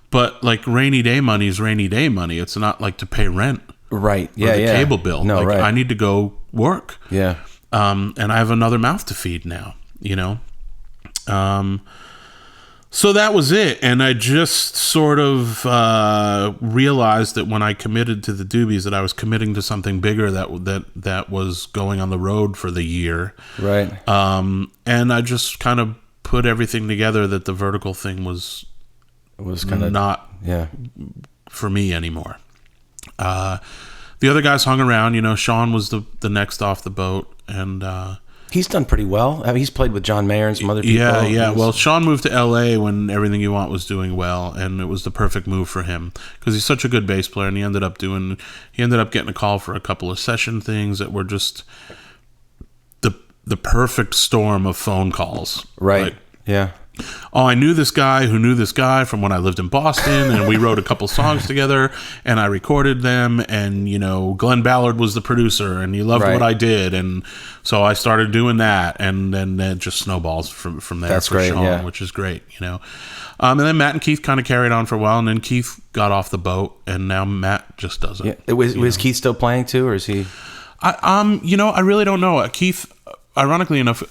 But like rainy day money is rainy day money. It's not like to pay rent, right? Or the cable bill. No, like, right. I need to go work. Yeah. And I have another mouth to feed now. You know. So that was it, and I just sort of realized that when I committed to the Doobies, that I was committing to something bigger that was going on the road for the year. Right. And I just kind of put everything together that the vertical thing was kind of not for me anymore. The other guys hung around. You know, Sean was the next off the boat, and he's done pretty well. I mean, he's played with John Mayer and some other people. Yeah. Well, Sean moved to LA when Everything You Want was doing well, and it was the perfect move for him because he's such a good bass player, and he ended up getting a call for a couple of session things that were just the perfect storm of phone calls. Right. Like, yeah. Oh, I knew this guy who knew this guy from when I lived in Boston, and we wrote a couple songs together, and I recorded them, and, you know, Glenn Ballard was the producer, and he loved what I did, and so I started doing that, and then it just snowballs from there. That's great, Sean, which is great, you know. And then Matt and Keith kind of carried on for a while, and then Keith got off the boat, and now Matt just doesn't. Yeah. Was Keith still playing too, or is he? I really don't know. Keith, ironically enough,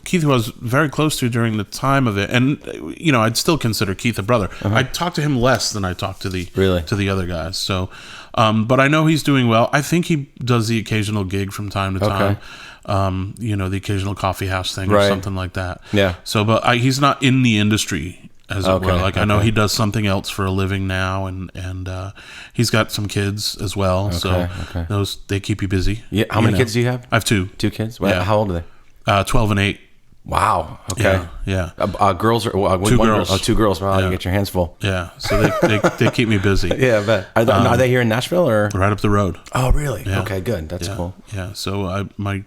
Keith was very close to during the time of it, and you know, I'd still consider Keith a brother. I talk to him less than I talk to the other guys. So, but I know he's doing well. I think he does the occasional gig from time to time. You know, the occasional coffee house thing or something like that. Yeah. So, but he's not in the industry, as it were. Like I know he does something else for a living now, and he's got some kids as well. Those they keep you busy. Yeah. How many kids do you have? I have two. Two kids. Well, how old are they? 12 and 8. Wow. Okay. Yeah. Girls or two girls? Oh, two girls. Wow, you get your hands full. Yeah. So they keep me busy. Yeah, I bet. Are they here in Nashville or right up the road? Oh, really? Yeah. Okay, good. That's cool. Yeah. So my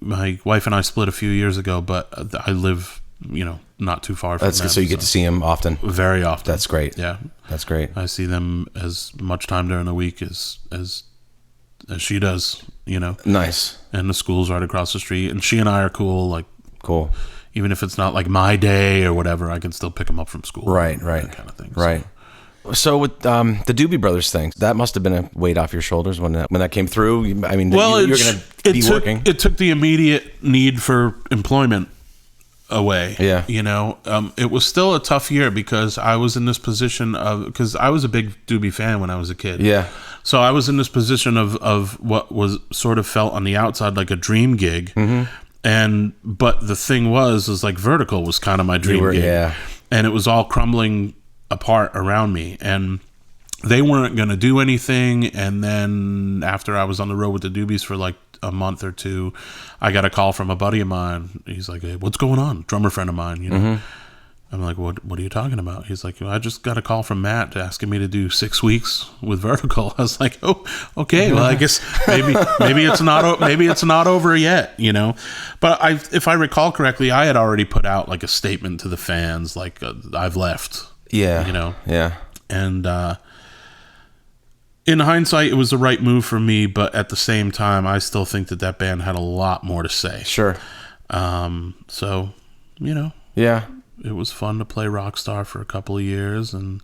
wife and I split a few years ago, but I live, you know, not too far from them. So you get to see them often. Very often. That's great. Yeah. That's great. I see them as much time during the week as she does, you know. Nice. And the school's right across the street, and she and I are cool. Like, cool. Even if it's not like my day or whatever, I can still pick them up from school. Right. That kind of thing. Right. So with the Doobie Brothers thing, that must have been a weight off your shoulders when that came through. I mean, well, you're going to be working. It took the immediate need for employment away. Yeah. You know, it was still a tough year because I was in this position because I was a big Doobie fan when I was a kid. Yeah. So I was in this position of what was sort of felt on the outside like a dream gig. Mm-hmm. But the thing was like Vertical was kind of my dream gig. Yeah. And it was all crumbling apart around me. And they weren't going to do anything. And then after I was on the road with the Doobies for like a month or two, I got a call from a buddy of mine. He's like, "Hey, what's going on?" Drummer friend of mine, you know. Mm-hmm. I'm like, what are you talking about? He's like, I just got a call from Matt asking me to do 6 weeks with Vertical. I was like, oh, okay. Well, I guess maybe it's not over yet, you know. But if I recall correctly, I had already put out like a statement to the fans, like I've left. Yeah. You know. Yeah. And in hindsight, it was the right move for me, but at the same time, I still think that band had a lot more to say. Sure. So, you know. Yeah. It was fun to play Rockstar for a couple of years and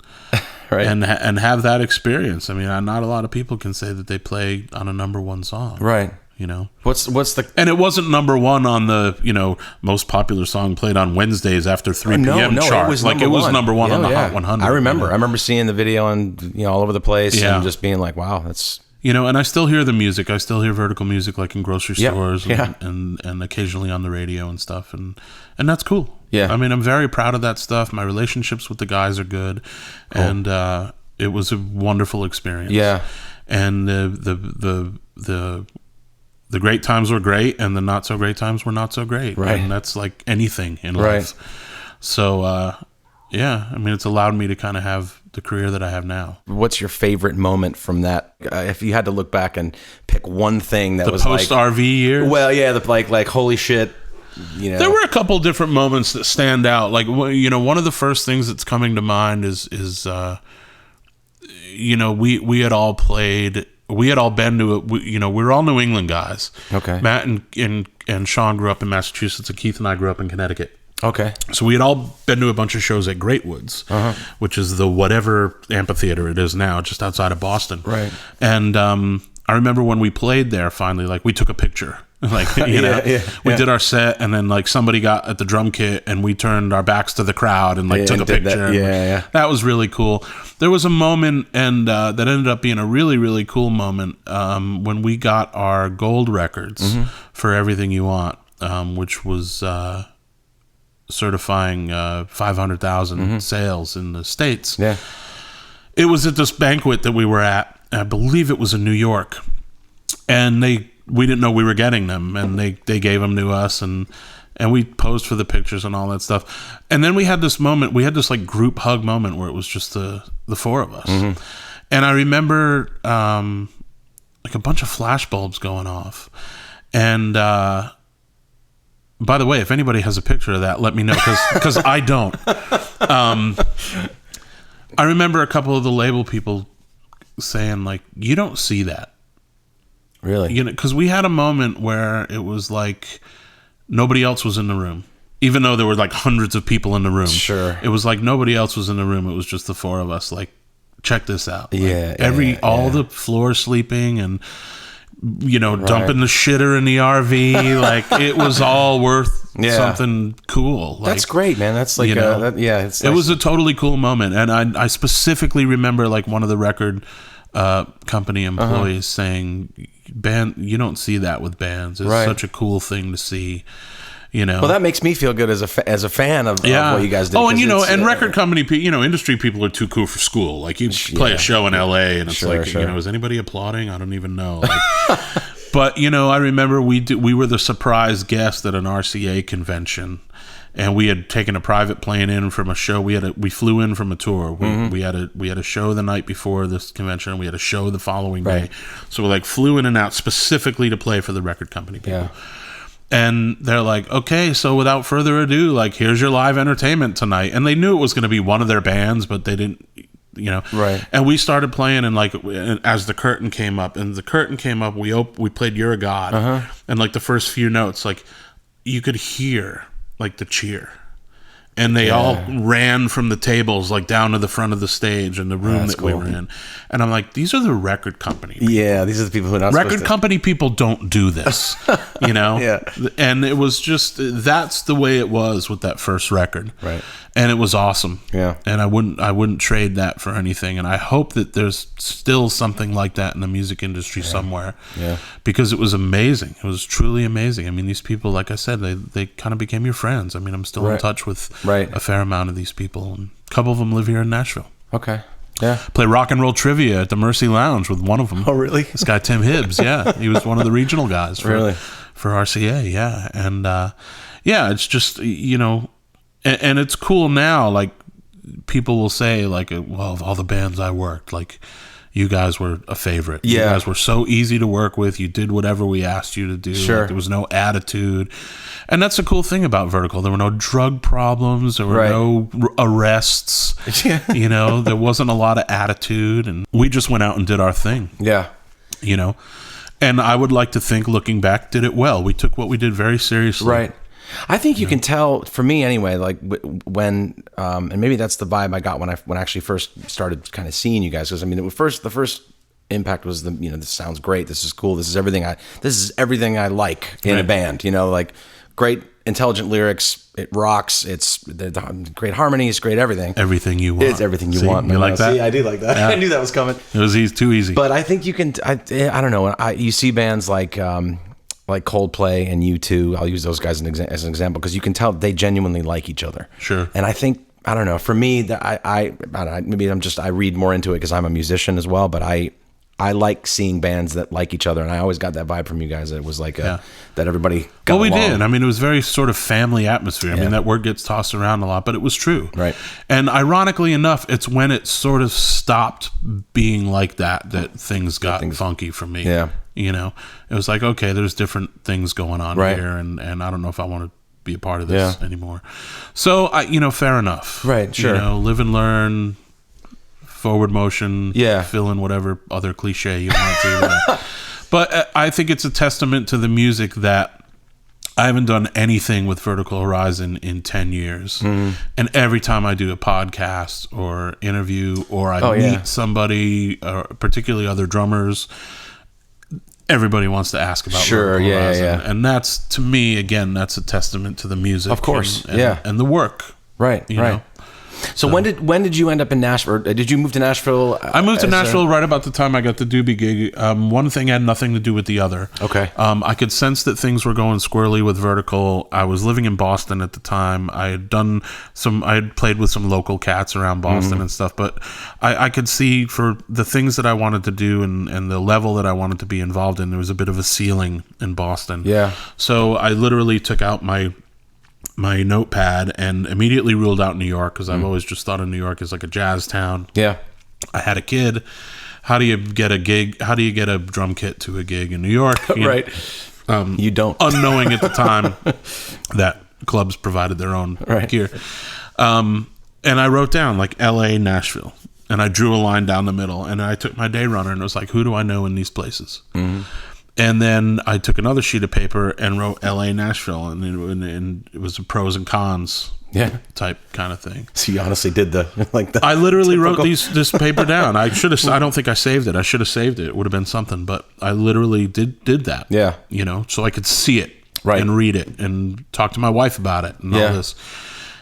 right. and have that experience. I mean, not a lot of people can say that they play on a number one song. Right. You know. What's the And it wasn't number one on the, you know, most popular song played on Wednesdays after 3 p.m. chart. It was number one on the Hot 100. I remember. You know? I remember seeing the video on, you know, all over the place and just being like, wow, that's... You know, and I still hear the music. I still hear Vertical music like in grocery stores Yeah. And occasionally on the radio and stuff. And that's cool. Yeah. I mean, I'm very proud of that stuff. My relationships with the guys are good. Cool. And it was a wonderful experience. Yeah. And the great times were great and the not so great times were not so great. Right. And that's like anything in life. So, yeah, I mean, it's allowed me to kind of have the career that I have now. What's your favorite moment from that? If you had to look back and pick one thing that was Post RV year. Well, yeah, like holy shit. There were a couple different moments that stand out. Like, one of the first things that's coming to mind is we had all played. We had all been to it. We were all New England guys. Okay. Matt and Sean grew up in Massachusetts, and Keith and I grew up in Connecticut. Okay. So we had all been to a bunch of shows at Great Woods, which is the whatever amphitheater it is now, just outside of Boston. Right. And I remember when we played there, finally, like, we took a picture. Like, we did our set, and then, like, somebody got at the drum kit, and we turned our backs to the crowd and, like, took a picture. That was really cool. There was a moment, and that ended up being a really, really cool moment, when we got our gold records for Everything You Want, which was certifying 500,000 sales in the States. Yeah. It was at this banquet that we were at. I believe it was in New York, and we didn't know we were getting them, and they gave them to us, and we posed for the pictures and all that stuff. And then we had this moment, we had this like group hug moment where it was just the four of us. And I remember like a bunch of flash bulbs going off. And by the way, if anybody has a picture of that, let me know, because I don't. I remember a couple of the label people saying, like, you don't see that. Really? Because we had a moment where it was like nobody else was in the room, even though there were like hundreds of people in the room. Sure. It was like nobody else was in the room. It was just the four of us. Like, check this out. Yeah. Like, all the floor sleeping and dumping the shitter in the RV. Like, it was all worth something cool. Like, that's great, man. That's like it's nice. It was a totally cool moment, and I specifically remember like one of the record company employees saying, "Band, you don't see that with bands. It's such a cool thing to see." Well, that makes me feel good as a fan of what you guys do. Oh, and and record company, industry people are too cool for school. Like, you play a show in LA, and it's is anybody applauding? I don't even know. Like, but I remember we were the surprise guest at an RCA convention, and we had taken a private plane in from a show. We flew in from a tour. We had a show the night before this convention, and we had a show the following day. So we like flew in and out specifically to play for the record company people. Yeah. And they're like, okay, so without further ado, like, here's your live entertainment tonight. And they knew it was going to be one of their bands, but they didn't, Right. And we started playing, and like, as the curtain came up, we played You're a God. And like the first few notes, like, you could hear like the cheer. And they all ran from the tables like down to the front of the stage in the room we were in. And I'm like, these are the record company people. Yeah, these are the people who are not record company people don't do this, Yeah. And it was just, that's the way it was with that first record. Right. And it was awesome. Yeah. And I wouldn't trade that for anything. And I hope that there's still something like that in the music industry somewhere. Yeah. Because it was amazing. It was truly amazing. I mean, these people, like I said, they kind of became your friends. I mean, I'm still in touch with a fair amount of these people, and a couple of them live here in Nashville. Okay. Yeah. Play rock and roll trivia at the Mercy Lounge with one of them. Oh, really? This guy Tim Hibbs. Yeah, he was one of the regional guys for RCA. Yeah, and it's just and it's cool now. Like, people will say, like, well, of all the bands I worked, like, you guys were a favorite. Yeah. You guys were so easy to work with. You did whatever we asked you to do. Sure. Like, there was no attitude. And that's the cool thing about Vertical. There were no drug problems. There were no arrests. There wasn't a lot of attitude. And we just went out and did our thing. Yeah. And I would like to think, looking back, did it well. We took what we did very seriously. Right. I think you can tell, for me anyway, like when, and maybe that's the vibe I got when I actually first started kind of seeing you guys. Because I mean, the first impact was this sounds great. This is cool. This is everything I like in a band. Like, great intelligent lyrics. It rocks. It's great harmonies. Great everything. Everything you want. It's everything you want. You like that? See, I do like that. Yeah. I knew that was coming. It was too easy. But I think you can. I don't know. You see bands like Coldplay and U2, I'll use those guys as an example, because you can tell they genuinely like each other. Sure. And I think, I don't know, for me, that I read more into it because I'm a musician as well, but I I like seeing bands that like each other, and I always got that vibe from you guys. That it was like that everybody got we along. did. I mean, it was very sort of family atmosphere. I Yeah. mean, that word gets tossed around a lot, but it was true. Right. And ironically enough, it's when it sort of stopped being like that things got funky for me. Yeah. You know, it was like, okay, there's different things going on Right. here, and I don't know if I want to be a part of this anymore. So, fair enough. Right, sure. Live and learn, forward motion, Yeah. fill in whatever other cliche you want to. But I think it's a testament to the music that I haven't done anything with Vertical Horizon in 10 years. Mm-hmm. And every time I do a podcast or interview or I meet somebody, particularly other drummers, everybody wants to ask about Vertical Horizon. Yeah. And that's, to me, again, that's a testament to the music. Of course, and the work. Right, you right. know? So when did you end up in Nashville? Or did you move to Nashville? I moved to Nashville right about the time I got the Doobie gig. One thing had nothing to do with the other. Okay. I could sense that things were going squirrely with Vertical. I was living in Boston at the time. I had played with some local cats around Boston and stuff, but I could see for the things that I wanted to do and the level that I wanted to be involved in, there was a bit of a ceiling in Boston. Yeah. So I literally took out my notepad and immediately ruled out New York because I've always just thought of New York as like a jazz town. Yeah. I had a kid. How do you get a gig? How do you get a drum kit to a gig in New York? Right. You don't. Unknowing at the time that clubs provided their own gear. And I wrote down like LA, Nashville. And I drew a line down the middle. And I took my day runner and it was like, who do I know in these places? Mm-hmm. And then I took another sheet of paper and wrote L.A. Nashville, and it was a pros and cons type kind of thing. So you honestly did the I literally wrote this paper down. I don't think I saved it. I should have saved it. It would have been something, but I literally did that. Yeah. So I could see it and read it and talk to my wife about it and all this.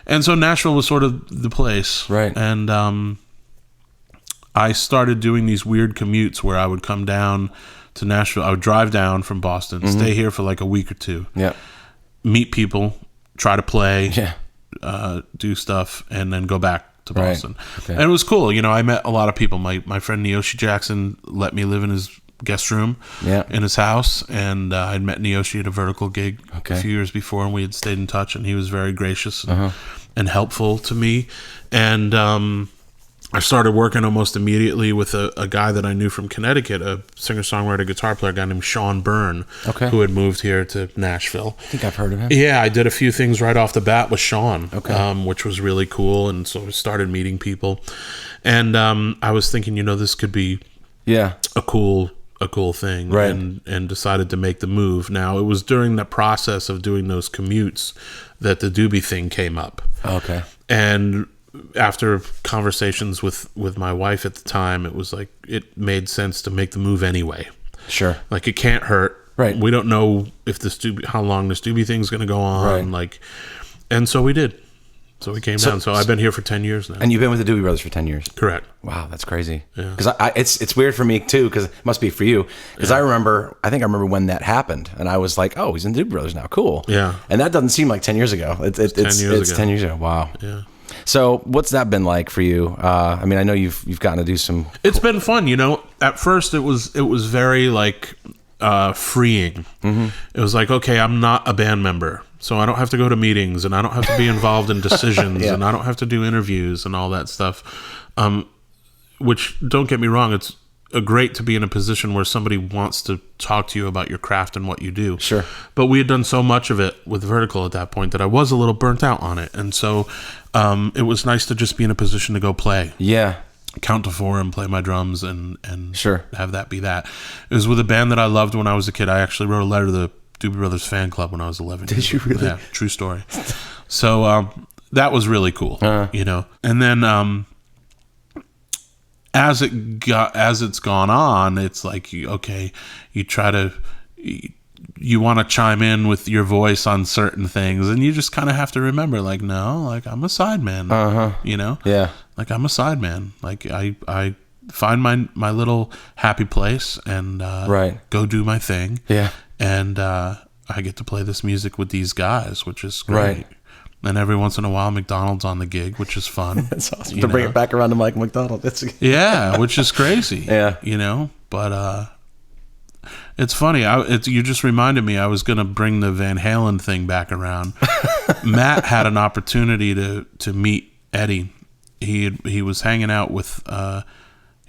And so Nashville was sort of the place. Right. And I started doing these weird commutes where I would come down to Nashville. I would drive down from Boston, stay here for like a week or two, meet people, try to play, do stuff, and then go back to Boston. Okay. And it was cool. I met a lot of people. My friend Neoshi Jackson let me live in his guest room in his house, and I'd met Neoshi at a Vertical gig a few years before, and we had stayed in touch, and he was very gracious and helpful to me. And I started working almost immediately with a guy that I knew from Connecticut, a singer-songwriter, guitar player, a guy named Sean Byrne, who had moved here to Nashville. I think I've heard of him. Yeah, I did a few things right off the bat with Sean, which was really cool, and so I started meeting people. And I was thinking, this could be a cool thing, and decided to make the move. Now, it was during the process of doing those commutes that the Doobie thing came up. Okay. And after conversations with my wife at the time, it was like it made sense to make the move anyway. Sure. Like, it can't hurt. Right. We don't know if how long this Doobie thing's going to go on. Right. And so we did. So we came down. So I've been here for 10 years now. And you've been with the Doobie Brothers for 10 years. Correct. Wow, that's crazy. Yeah. Because it's weird for me too. Because it must be for you. Because I think I remember when that happened, and I was like, "Oh, he's in the Doobie Brothers now. Cool." Yeah. And that doesn't seem like 10 years ago. It's 10 years ago. Wow. Yeah. So what's that been like for you? I mean, I know you've gotten to do some. It's been fun. At first it was very like freeing. Mm-hmm. It was like, okay, I'm not a band member, so I don't have to go to meetings, and I don't have to be involved in decisions, and I don't have to do interviews and all that stuff. Which, don't get me wrong, it's great to be in a position where somebody wants to talk to you about your craft and what you do. Sure. But we had done so much of it with Vertical at that point that I was a little burnt out on it. And so it was nice to just be in a position to go play. Yeah. Count to 4 and play my drums and sure, have that be that. It was with a band that I loved when I was a kid. I actually wrote a letter to the Doobie Brothers fan club when I was 11. Did you really? Yeah, true story. So that was really cool, And then as it's gone on, it's like, okay, you try to, you want to chime in with your voice on certain things, and you just kind of have to remember, like, no, like, I'm a sideman, yeah, like, I'm a sideman, like, I find my little happy place and go do my thing, and I get to play this music with these guys, which is great. Right. And every once in a while, McDonald's on the gig, which is fun. That's awesome. To bring it back around to Mike McDonald. Yeah, which is crazy. Yeah. But it's funny. You just reminded me. I was going to bring the Van Halen thing back around. Matt had an opportunity to meet Eddie. He was hanging out with a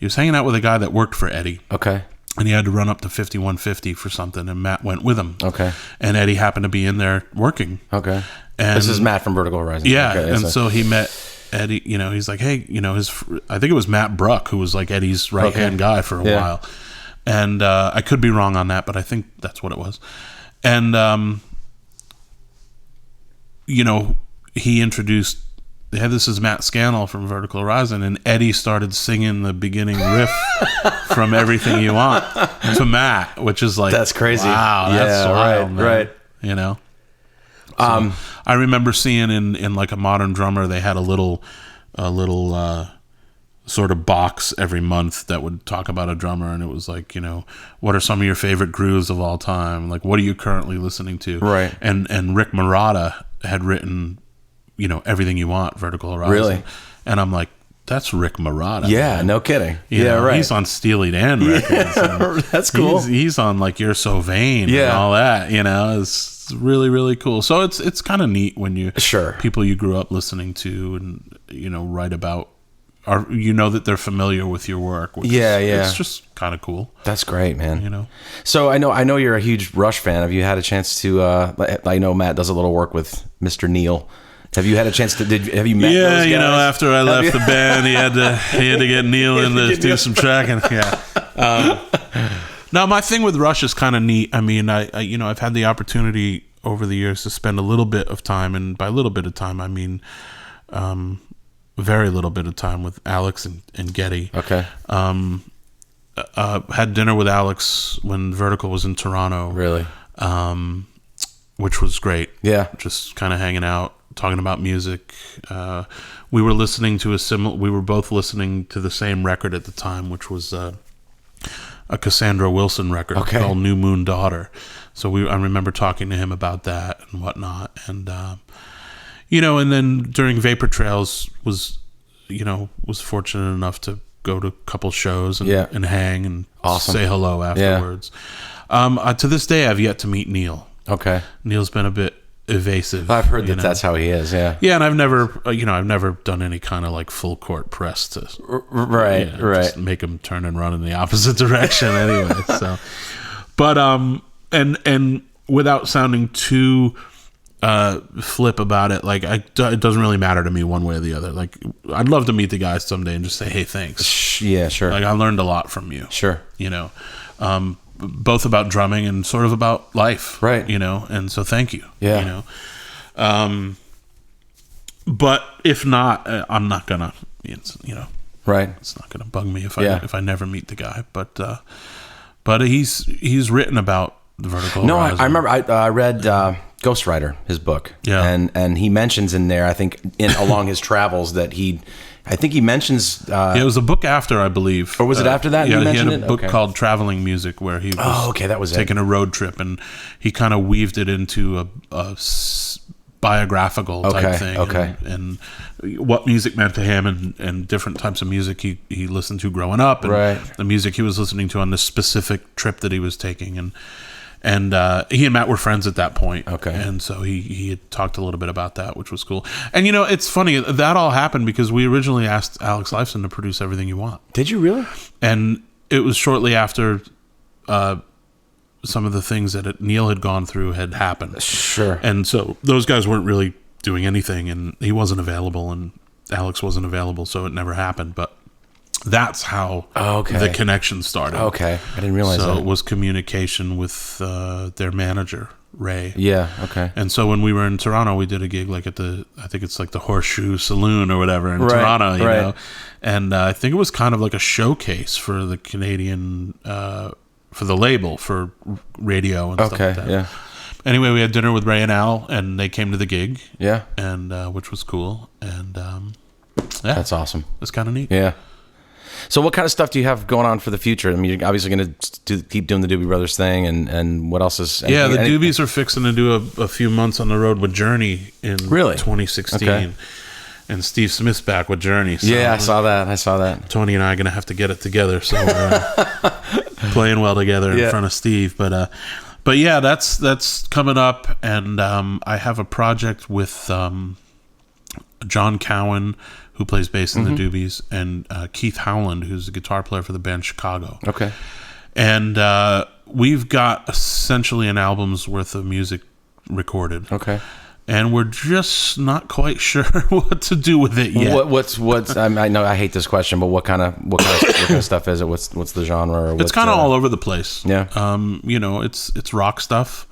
guy that worked for Eddie. Okay. And he had to run up to 5150 for something, and Matt went with him. Okay. And Eddie happened to be in there working. Okay. And this is Matt from Vertical Horizon. Yeah. Okay, and so he met Eddie. He's like, hey, I think it was Matt Bruck who was like Eddie's right hand guy for a while. And I could be wrong on that, but I think that's what it was. And he introduced. Yeah, this is Matt Scannell from Vertical Horizon, and Eddie started singing the beginning riff from Everything You Want to Matt, which is like, that's crazy. Wow, that's wild, man. Right. So, I remember seeing in like a Modern Drummer, they had a little sort of box every month that would talk about a drummer, and it was like, what are some of your favorite grooves of all time? Like, what are you currently listening to? Right. And Rick Marotta had written, Everything You Want, Vertical Horizon. Really? And I'm like, that's Rick Marotta. Yeah, man. no kidding. Right. He's on Steely Dan records. And that's cool. He's on like You're So Vain and all that. It's really, really cool. So it's kind of neat when you people you grew up listening to and write about, or that they're familiar with your work. Which it's just kind of cool. That's great, man. So I know you're a huge Rush fan. Have you had a chance to? I know Matt does a little work with Mr. Neil. Have you had a chance to? Have you met? Yeah, those guys? After I left the band, he had to get Neil in to do some tracking. Yeah. Now my thing with Rush is kind of neat. I mean, I've had the opportunity over the years to spend a little bit of time, and by a little bit of time, I mean very little bit of time with Alex and Geddy. Okay. Had dinner with Alex when Vertical was in Toronto. Really. Which was great. Yeah. Just kind of hanging out, talking about music. We were listening to we were both listening to the same record at the time, which was a Cassandra Wilson record called New Moon Daughter. So I remember talking to him about that and whatnot. And, and then during Vapor Trails was fortunate enough to go to a couple shows and hang and say hello afterwards. Yeah. To this day, I've yet to meet Neil. Okay. Neil's been a bit evasive. I've heard that's how he is. Yeah. Yeah, and I've never done any kind of like full court press to right. just make him turn and run in the opposite direction anyway. So, but and without sounding too flip about it, like it doesn't really matter to me one way or the other. Like I'd love to meet the guys someday and just say, hey, thanks. Yeah, sure. Like I learned a lot from you. Sure. Both about drumming and sort of about life, right? And so thank you. Yeah. But if not, I'm not gonna, right? It's not gonna bug me if I never meet the guy. But he's written about the Vertical Horizon. I remember I read Ghostwriter, his book, and he mentions in there, I think, along his travels that he mentions. It was a book after, I believe. Or was it after that? Yeah, he had a book called Traveling Music where he was that was taking a road trip, and he kind of weaved it into a biographical type thing. Okay. And what music meant to him and different types of music he listened to growing up, and the music he was listening to on this specific trip that he was taking. And he and Matt were friends at that point. Okay. And so he had talked a little bit about that, which was cool. And, it's funny. That all happened because we originally asked Alex Lifeson to produce Everything You Want. Did you really? And it was shortly after some of the things that Neil had gone through had happened. Sure. And so those guys weren't really doing anything, and he wasn't available, and Alex wasn't available, so it never happened. But that's how the connection started. Okay, I didn't realize that. So it was communication with their manager, Ray. Yeah, okay. And so when we were in Toronto, we did a gig like I think it's like the Horseshoe Saloon or whatever in Toronto, you know. And I think it was kind of like a showcase for the Canadian, for the label, for radio and stuff like that. Yeah. Anyway, we had dinner with Ray and Al, and they came to the gig. Yeah. And which was cool. And that's awesome. It's kind of neat. Yeah. So what kind of stuff do you have going on for the future? I mean, you're obviously going to keep doing the Doobie Brothers thing, and what else is... Doobies are fixing to do a few months on the road with Journey in 2016. Okay. and Steve Smith's back with Journey. So Yeah, I saw that. Tony and I are gonna have to get it together. So we're playing well together in front of Steve. But yeah, that's coming up, and I have a project with John Cowan, who plays bass in the Doobies, and Keith Howland, who's a guitar player for the band Chicago. Okay. And we've got essentially an album's worth of music recorded. Okay. And we're just not quite sure what to do with it yet. What's I know I hate this question, but what kind of stuff is it? What's the genre? Or it's kind of all over the place. Yeah. It's rock stuff,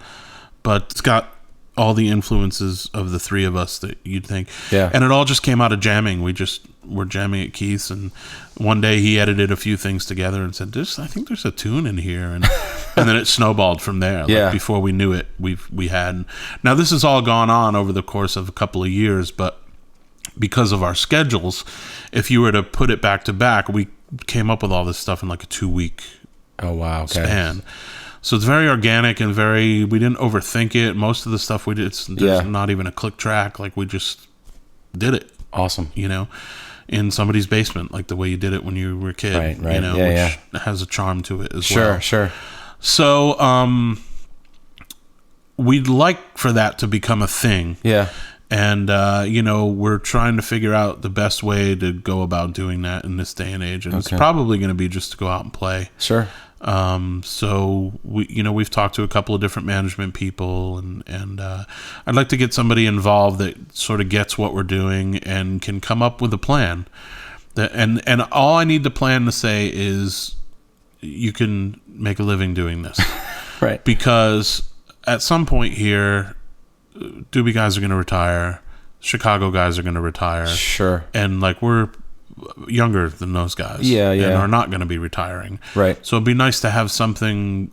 but it's got all the influences of the three of us that you'd think. Yeah. And it all just came out of jamming. We're jamming at Keith's, and one day he edited a few things together and said, I think there's a tune in here, and then it snowballed from there. Like before we knew it, we had. Now this has all gone on over the course of a couple of years, but because of our schedules, if you were to put it back to back, we came up with all this stuff in like a 2-week span. So it's very organic and we didn't overthink it. Most of the stuff we did, there's not even a click track. Like we just did it. Awesome. In somebody's basement, like the way you did it when you were a kid. Right. Which has a charm to it as well. Sure. So we'd like for that to become a thing. Yeah. And, we're trying to figure out the best way to go about doing that in this day and age. And it's probably going to be just to go out and play. Sure. So we've talked to a couple of different management people, and I'd like to get somebody involved that sort of gets what we're doing and can come up with a plan. And all I need the plan to say is you can make a living doing this. Right. Because at some point here, Doobie guys are going to retire. Chicago guys are going to retire. Sure. And like we're younger than those guys. Yeah. And are not going to be retiring. Right. So it'd be nice to have something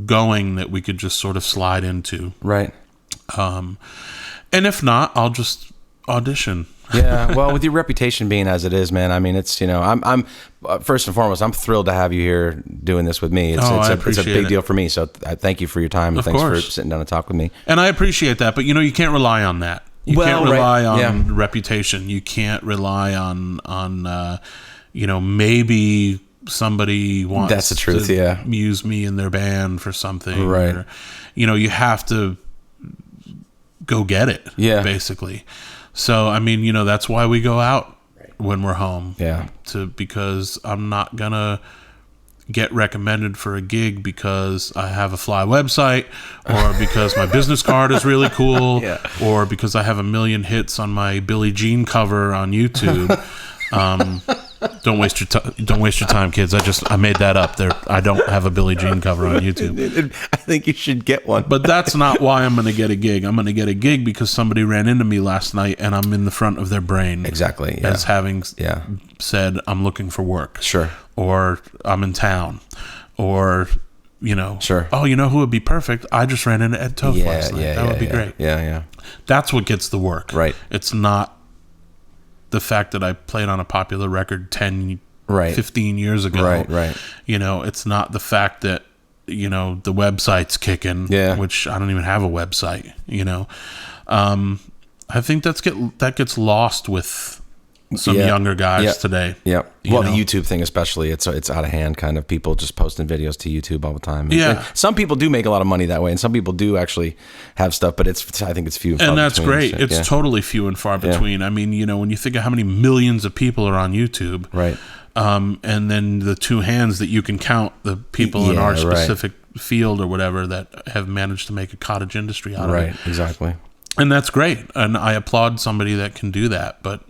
going that we could just sort of slide into. Right. And if not, I'll just audition. Yeah. Well, with your reputation being as it is, man, I mean, it's, I'm first and foremost, I'm thrilled to have you here doing this with me. It's a big deal for me. So I thank you for your time. And thanks for sitting down and talk with me. And I appreciate that, but you can't rely on that. You can't rely on reputation. You can't rely on maybe somebody wants That's the truth, to use me in their band for something. Right. Or, you have to go get it, basically. So, I mean, that's why we go out when we're home. Yeah. Because I'm not going to get recommended for a gig because I have a fly website, or because my business card is really cool, or because I have 1 million hits on my Billie Jean cover on YouTube. Don't waste your time, kids. I made that up. I don't have a Billie Jean cover on YouTube. I think you should get one. But that's not why I'm going to get a gig. I'm going to get a gig because somebody ran into me last night and I'm in the front of their brain. Exactly. As having said, I'm looking for work. Sure. Or I'm in town. Or, Sure. Oh, who would be perfect? I just ran into Ed Toth last night. That would be great. Yeah. That's what gets the work. Right. It's not the fact that I played on a popular record 10, 15 years ago. Right. It's not the fact that, the website's kicking, which I don't even have a website, I think that gets lost with some younger guys today. Yeah. Well, the YouTube thing especially, it's out of hand, kind of people just posting videos to YouTube all the time. And some people do make a lot of money that way, and some people do actually have stuff, but I think it's few and far between. And that's great. It's totally few and far between. I mean, when you think of how many millions of people are on YouTube, right? And then the two hands that you can count the people in our specific field or whatever that have managed to make a cottage industry out of it. Right, exactly. And that's great. And I applaud somebody that can do that. But,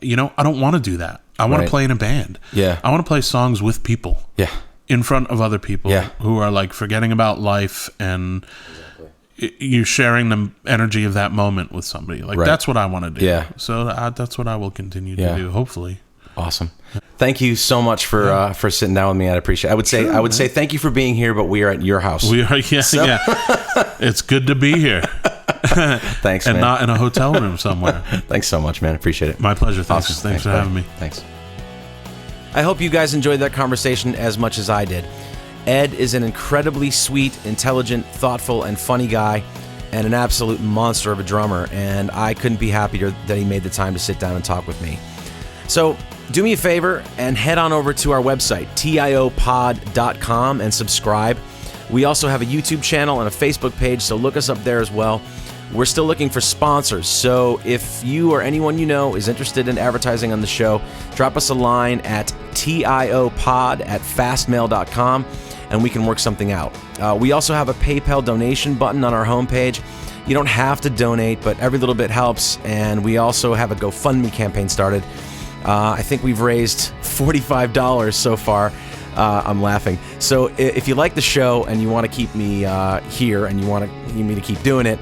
I don't want to do that. I want to play in a band. Yeah. I want to play songs with people. Yeah. In front of other people who are like forgetting about life, and you're sharing the energy of that moment with somebody. Like that's what I want to do. Yeah. So that's what I will continue to do, hopefully. Awesome. Thank you so much for sitting down with me. I appreciate it. I would say thank you for being here, but we are at your house. We are, It's good to be here. Thanks, and man. not in a hotel room somewhere. Thanks so much, man. Appreciate it. My pleasure. Thanks. Awesome. Thanks for having me. Thanks. I hope you guys enjoyed that conversation as much as I did. Ed is an incredibly sweet, intelligent, thoughtful, and funny guy. and an absolute monster of a drummer, and I couldn't be happier that he made the time to sit down and talk with me. So do me a favor and head on over to our website, tiopod.com, and subscribe. We also have a YouTube channel and a Facebook page, so look us up there as well. We're still looking for sponsors, so if you or anyone you know is interested in advertising on the show, drop us a line at tiopod@fastmail.com, and we can work something out. We also have a PayPal donation button on our homepage. You don't have to donate, but every little bit helps, and we also have a GoFundMe campaign started. I think we've raised $45 so far. I'm laughing. So if you like the show and you want to keep me here and you want me to keep doing it,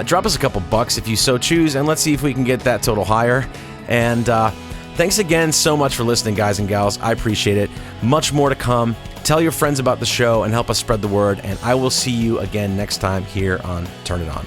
drop us a couple bucks if you so choose, and let's see if we can get that total higher. And thanks again so much for listening, guys and gals. I appreciate it. Much more to come. Tell your friends about the show and help us spread the word, and I will see you again next time here on Turn It On.